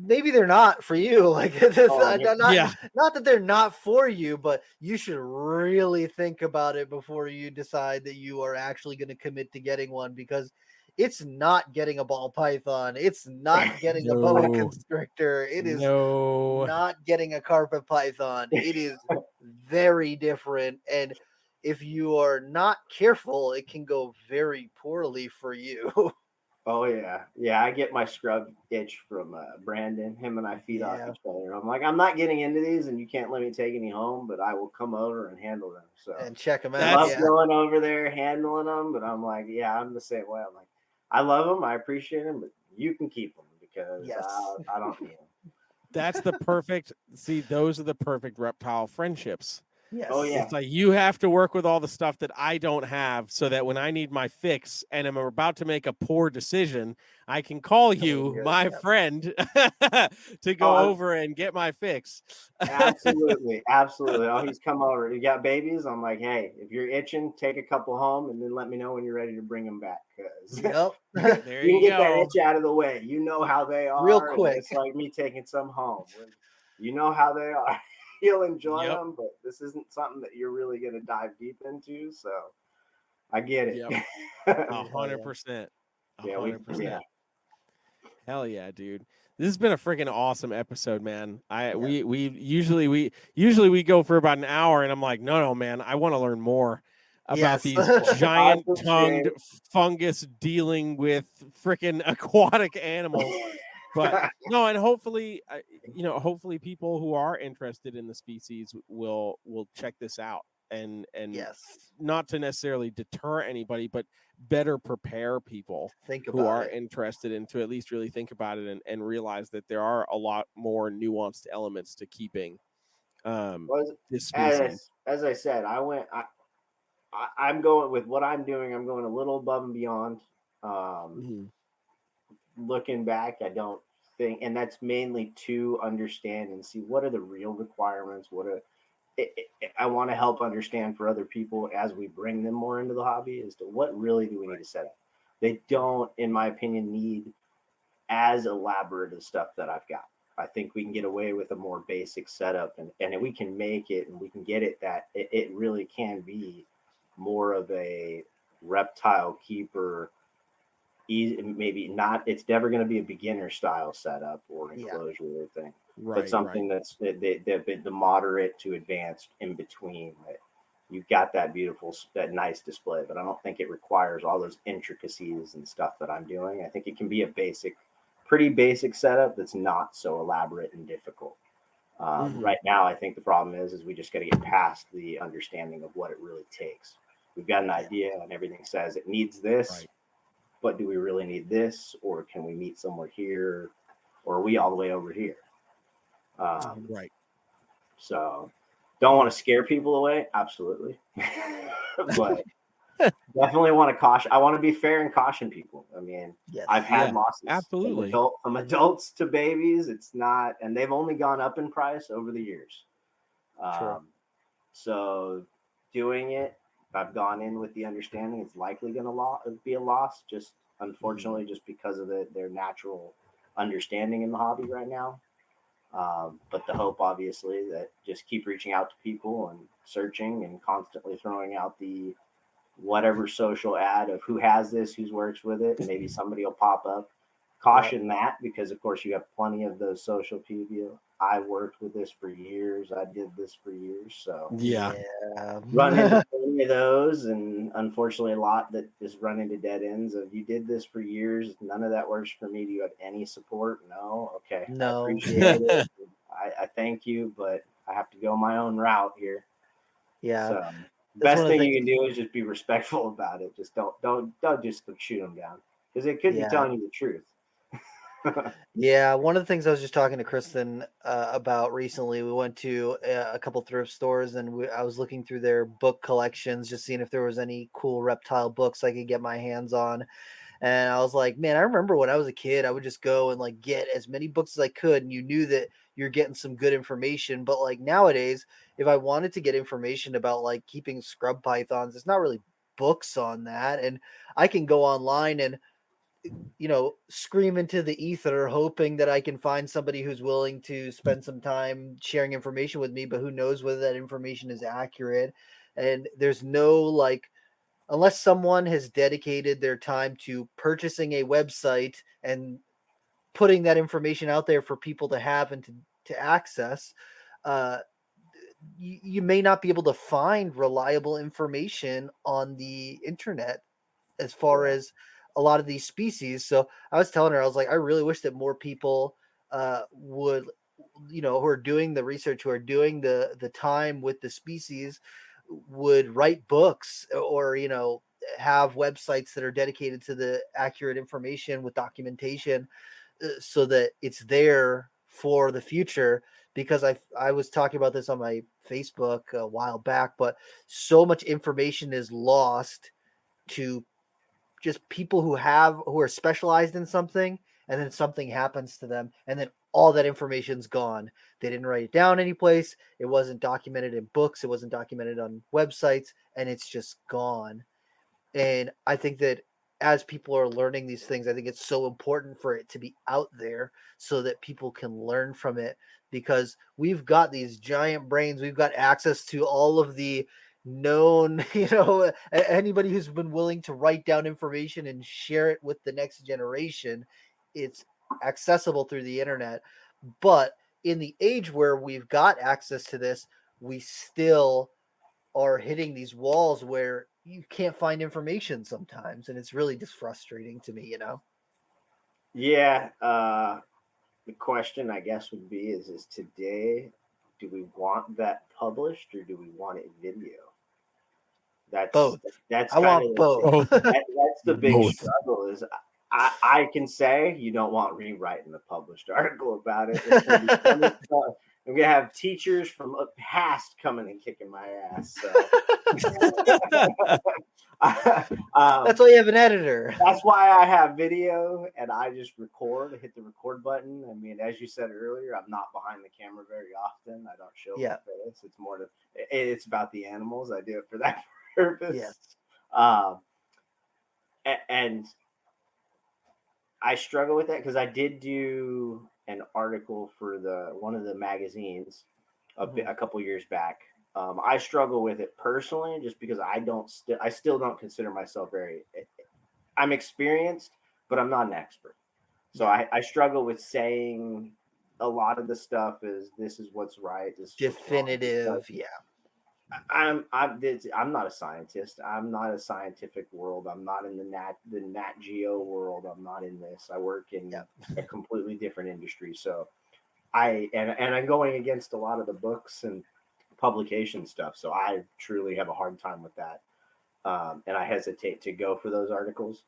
maybe they're not for you. Like, not that they're not for you, but you should really think about it before you decide that you are actually going to commit to getting one, because it's not getting a ball python. It's not getting a boa constrictor. It is not getting a carpet python. It is very different. And if you are not careful, it can go very poorly for you. Oh yeah. Yeah. I get my scrub itch from Brandon. Him and I feed off each other. I'm like, I'm not getting into these, and you can't let me take any home, but I will come over and handle them. So, and check them out. I love going over there, handling them, but I'm like, I'm the same way. I'm like, I love them, I appreciate them, but you can keep them, because I don't need them. That's the perfect, those are the perfect reptile friendships. Yes. Oh yeah. It's like, you have to work with all the stuff that I don't have, so that when I need my fix and I'm about to make a poor decision, I can call you, my friend, to go over and get my fix. Absolutely. Absolutely. Oh, he's come over. You got babies? I'm like, hey, if you're itching, take a couple home, and then let me know when you're ready to bring them back. Because there you you can get go. that itch out of the way. You know how they are. Real quick. It's like me taking some home. You know how they are. You'll enjoy them, but this isn't something that you're really going to dive deep into. So I get it. 100%. 100%. Hell yeah, dude. This has been a freaking awesome episode, man. We usually go for about an hour, and I'm like, no, man, I want to learn more about these giant tongued fungus dealing with freaking aquatic animals. But no, and hopefully people who are interested in the species will check this out, and not to necessarily deter anybody, but better prepare people who are it. interested in to at least really think about it and realize that there are a lot more nuanced elements to keeping this species. As I said, I'm going with what I'm doing. I'm going a little above and beyond. Looking back, I don't think, and that's mainly to understand and see what are the real requirements. I want to help understand for other people as we bring them more into the hobby as to what really do we need to set up. They don't, in my opinion, need as elaborate as stuff that I've got. I think we can get away with a more basic setup, and we can make it and we can get it that it really can be more of a reptile keeper. Maybe not. It's never going to be a beginner style setup or enclosure or thing, but something that's the moderate to advanced in between. That you've got that nice display, but I don't think it requires all those intricacies and stuff that I'm doing. I think it can be a pretty basic setup that's not so elaborate and difficult. Right now, I think the problem is we just got to get past the understanding of what it really takes. We've got an idea, and everything says it needs this. Right. But do we really need this, or can we meet somewhere here, or are we all the way over here? Right. So, don't want to scare people away, absolutely, but definitely want to caution. I want to be fair and caution people. I mean, I've had losses, absolutely, from adults to babies. It's not, and they've only gone up in price over the years. So, doing it. I've gone in with the understanding it's likely going to be a loss, just unfortunately, just because of their natural understanding in the hobby right now. But the hope, obviously, that just keep reaching out to people and searching and constantly throwing out the whatever social ad of who has this, who works with it, and maybe somebody will pop up. Caution that, because of course you have plenty of those social people. I worked with this for years. I did this for years. So run into plenty of those, and unfortunately a lot that just run into dead ends of you did this for years. None of that works for me. Do you have any support? No. Okay. No. I appreciate it. I thank you, but I have to go my own route here. Yeah. So best thing you can do is just be respectful about it. Just don't just shoot them down, because it could be telling you the truth. Yeah, one of the things I was just talking to Kristen about recently, we went to a couple thrift stores, and I was looking through their book collections, just seeing if there was any cool reptile books I could get my hands on. And I was like, man, I remember when I was a kid, I would just go and like get as many books as I could, and you knew that you're getting some good information. But like nowadays, if I wanted to get information about like keeping scrub pythons, it's not really books on that, and I can go online and scream into the ether, hoping that I can find somebody who's willing to spend some time sharing information with me, but who knows whether that information is accurate. And there's no unless someone has dedicated their time to purchasing a website and putting that information out there for people to have and to access, you may not be able to find reliable information on the internet as far as a lot of these species. So I was telling her, I was like, I really wish that more people would, who are doing the research, who are doing the time with the species, would write books or, have websites that are dedicated to the accurate information with documentation so that it's there for the future. Because I was talking about this on my Facebook a while back, but so much information is lost to just people who are specialized in something, and then something happens to them, and then all that information's gone. They didn't write it down anyplace. It wasn't documented in books. It wasn't documented on websites, and it's just gone. And I think that as people are learning these things, I think it's so important for it to be out there so that people can learn from it, because we've got these giant brains. We've got access to all of the known, anybody who's been willing to write down information and share it with the next generation. It's accessible through the internet. But in the age where we've got access to this, we still are hitting these walls where you can't find information sometimes, and it's really just frustrating to me. Yeah. The question, I guess, would be: is today, do we want that published or do we want it video? That's both. That's I kind want of both. that's the big Both. struggle. Is I can say you don't want me writing a published article about it. It's gonna be funny stuff. I'm gonna have teachers from the past coming and kicking my ass. So. That's why you have an editor. That's why I have video and I just record, hit the record button. I mean, as you said earlier, I'm not behind the camera very often. I don't show my face. It's more it's about the animals. I do it for that purpose. Yes. And I struggle with that because I did do an article for one of the magazines a couple years back. I struggle with it personally just because I still don't consider myself I'm experienced, but I'm not an expert. So I struggle with saying a lot of the stuff this is what's right. This definitive. Yeah. I'm not a scientist. I'm not a scientific world. I'm not in the Nat Geo world. I'm not in this. I work in a completely different industry. So and I'm going against a lot of the books and publication stuff. So I truly have a hard time with that. And I hesitate to go for those articles.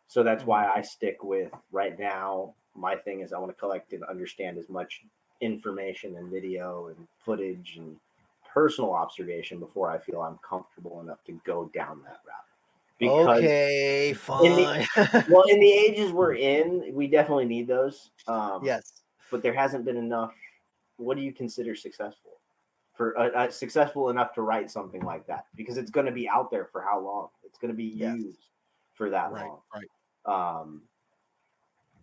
So that's why I stick with right now. My thing is I want to collect and understand as much information and video and footage and personal observation before I feel I'm comfortable enough to go down that route. Because okay, fine. In the ages we're in, we definitely need those. Yes. But there hasn't been enough. What do you consider successful? For successful enough to write something like that, because it's going to be out there for how long? It's going to be used for that long. Right.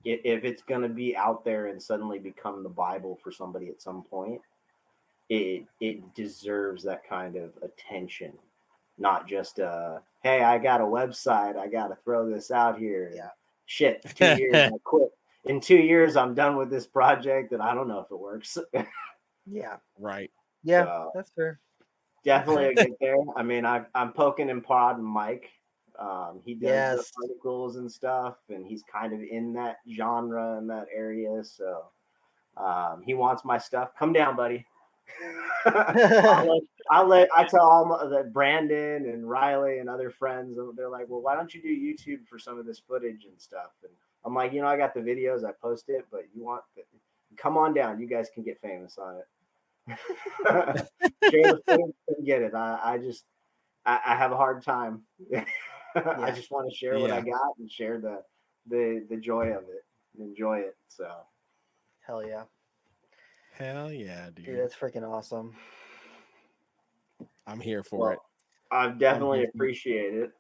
If it's going to be out there and suddenly become the Bible for somebody at some point, it deserves that kind of attention, not just hey, I got a website, I got to throw this out here. Yeah. Shit, 2 years I quit. In 2 years I'm done with this project and I don't know if it works. Yeah. Right. Yeah, so, that's fair. Definitely a get there. I mean, I'm poking and prodding Mike. He does the articles and stuff, and he's kind of in that genre and that area. So he wants my stuff. Come down, buddy. I tell all that Brandon and Riley and other friends, they're like, well, why don't you do YouTube for some of this footage and stuff? And I'm like, I got the videos, I post it, but come on down. You guys can get famous on it. Get it. I have a hard time. I just want to share what I got and share the joy of it and enjoy it. So hell yeah, dude, that's freaking awesome. I'm here for it. I definitely appreciate it.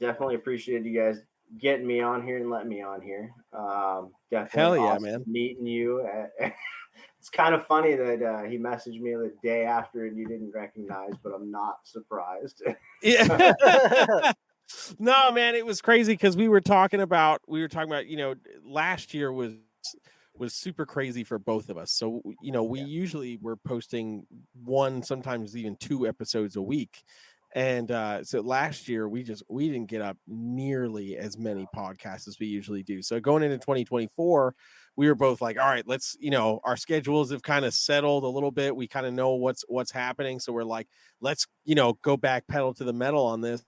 Definitely appreciate you guys getting me on here and letting me on here. Definitely awesome man. Meeting you. It's kind of funny that he messaged me the day after and you didn't recognize, but I'm not surprised. Yeah. No, man, it was crazy because we were talking about, last year was super crazy for both of us. So, we usually were posting one, sometimes even 2 episodes a week. And so last year we didn't get up nearly as many podcasts as we usually do. So going into 2024, we were both like, all right, let's, our schedules have kind of settled a little bit. We kind of know what's happening. So we're like, let's, go back pedal to the metal on this.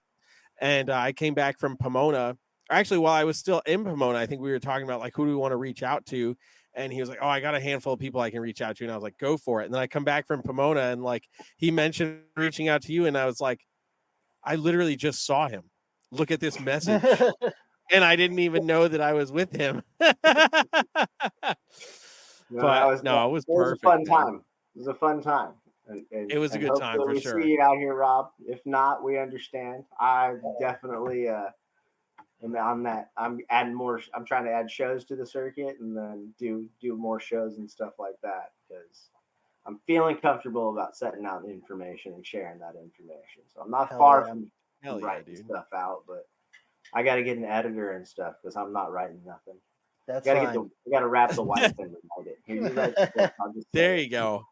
And I came back from Pomona. Actually, while I was still in Pomona, I think we were talking about like, who do we want to reach out to? And he was like, oh, I got a handful of people I can reach out to. And I was like, go for it. And then I come back from Pomona and like, he mentioned reaching out to you. And I was like, I literally just saw him. Look at this message. And I didn't even know that I was with him. It was perfect. It was a fun time. It was a fun time. And it was a good time for sure. See you out here, Rob. If not, we understand. I definitely am on that. I'm adding more. I'm trying to add shows to the circuit and then do more shows and stuff like that because I'm feeling comfortable about setting out information and sharing that information. So I'm not far from writing stuff out, but I got to get an editor and stuff because I'm not writing nothing. That's fine. I got to wrap the wife and write it. Here, you write the book, there you go.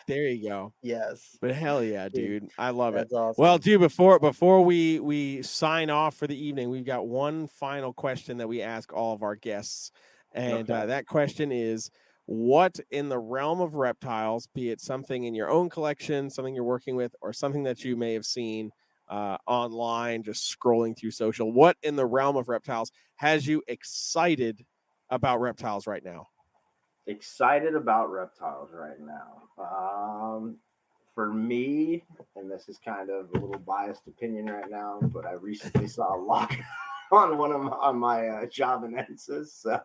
There you go. Yes. But hell yeah, dude. I love it. Awesome. Well, dude, before we sign off for the evening, we've got one final question that we ask all of our guests. And that question is, what in the realm of reptiles, be it something in your own collection, something you're working with, or something that you may have seen, online, just scrolling through social. What in the realm of reptiles has you excited about reptiles right now? Excited about reptiles right now. For me, and this is kind of a little biased opinion right now, but I recently saw a lock on my Javanensis, so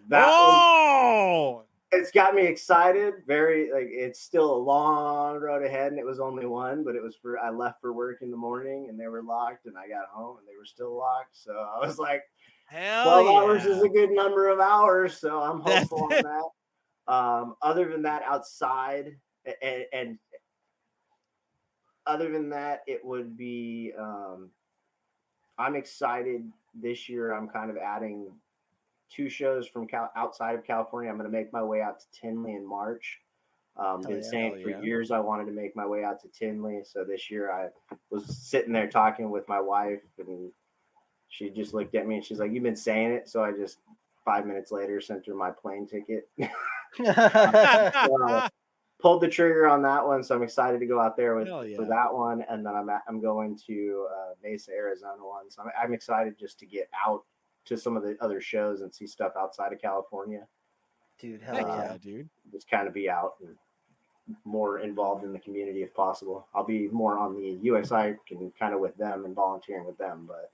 that it's got me excited. Very, like, it's still a long road ahead, and it was only one, but it was I left for work in the morning, and they were locked, and I got home, and they were still locked. So I was like, 12 hours is a good number of hours, so I'm hopeful on that. Other than that, outside and other than that, it would be. I'm excited this year. I'm kind of adding 2 shows from outside of California. I'm going to make my way out to Tinley in March. Been saying for years I wanted to make my way out to Tinley. So this year I was sitting there talking with my wife, and she just looked at me and she's like, "You've been saying it." So I just 5 minutes later sent her my plane ticket. Pulled the trigger on that one, so I'm excited to go out there for that one. And then I'm going to Mesa, Arizona one. So I'm excited just to get out to some of the other shows and see stuff outside of California. Dude, hell yeah, dude. Just kind of be out and more involved in the community if possible. I'll be more on the USI and kind of with them and volunteering with them, but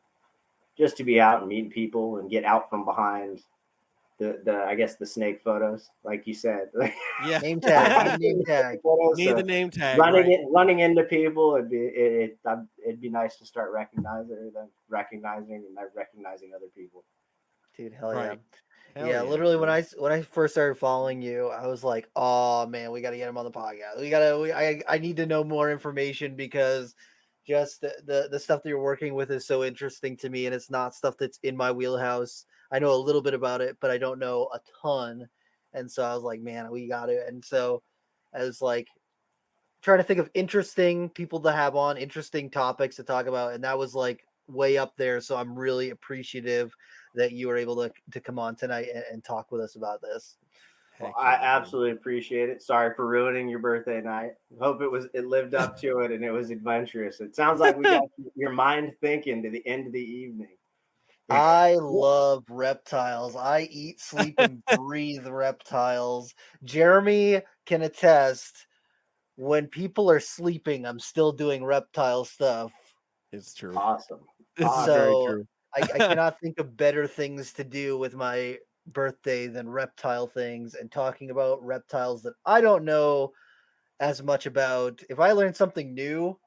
just to be out and meet people and get out from behind the I guess the snake photos, like you said. Yeah. Name tag. Name tag. Need the name tag. Running into people, it'd be nice to start recognizing them, recognizing other people. Dude, hell yeah. Yeah, literally when I first started following you, I was like, "Oh man, we got to get him on the podcast. I need to know more information, because just the stuff that you're working with is so interesting to me, and it's not stuff that's in my wheelhouse. I know a little bit about it, but I don't know a ton." And so I was like, "Man, we got it." And so I was like trying to think of interesting people to have on, interesting topics to talk about, and that was like way up there. So I'm really appreciative that you were able to come on tonight and talk with us about this. Well, I absolutely appreciate it. Sorry for ruining your birthday night. Hope it lived up to it and it was adventurous. It sounds like we got your mind thinking to the end of the evening. I love reptiles. I eat, sleep, and breathe reptiles. Jeremy can attest, when people are sleeping, I'm still doing reptile stuff. It's true. Awesome. So very true. I cannot think of better things to do with my birthday than reptile things, and talking about reptiles that I don't know as much about. If I learn something new,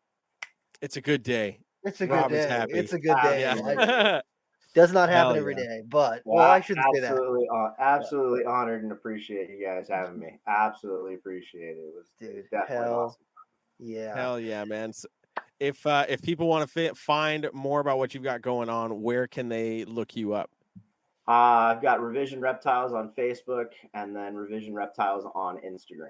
it's a good day. It's a good day. Happy. It's a good day. Yeah. Does not happen every day, but well, I shouldn't say that. Absolutely honored and appreciate you guys having me. Absolutely appreciate it. It was definitely awesome. Yeah. Hell yeah, man. So if people want to find more about what you've got going on, where can they look you up? I've got Revision Reptiles on Facebook and then Revision Reptiles on Instagram.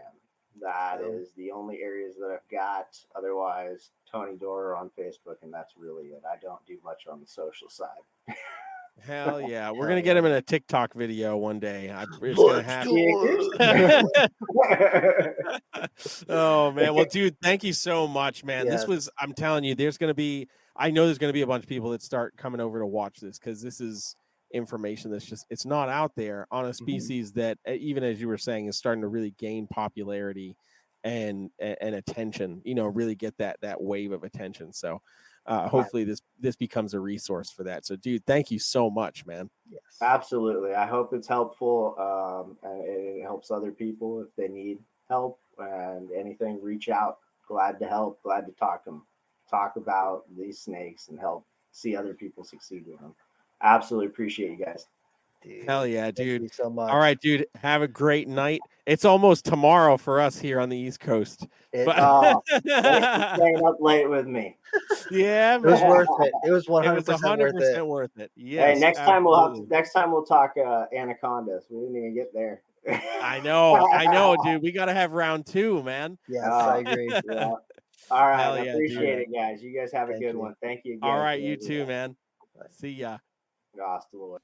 That is the only areas that I've got. Otherwise, Tony Doerrer on Facebook, and that's really it. I don't do much on the social side. Hell yeah. We're going to get him in a TikTok video one day. It's going to happen. Oh, man. Well, dude, thank you so much, man. Yes. I'm telling you, I know there's going to be a bunch of people that start coming over to watch this, because this is information that's it's not out there on a species that, even as you were saying, is starting to really gain popularity and attention, really get that wave of attention. So hopefully this becomes a resource for that. So dude, thank you so much, man. Yes, absolutely. I hope it's helpful, and it helps other people if they need help, and anything, reach out. Glad to help, glad to talk about these snakes and help see other people succeed with them. Absolutely appreciate you guys. Dude, hell yeah, dude. Thank you so much. All right, dude. Have a great night. It's almost tomorrow for us here on the East Coast. Staying up late with me. Yeah, man. It was worth it. It was 100% worth it. Yes. Hey, next time we'll talk anacondas. We didn't even get there. I know, dude. We got to have round 2, man. Yes, I agree. Yeah. All right. I appreciate it, guys. You guys have a good one. Thank you again. All right, you too, man. See ya. Hasta luego.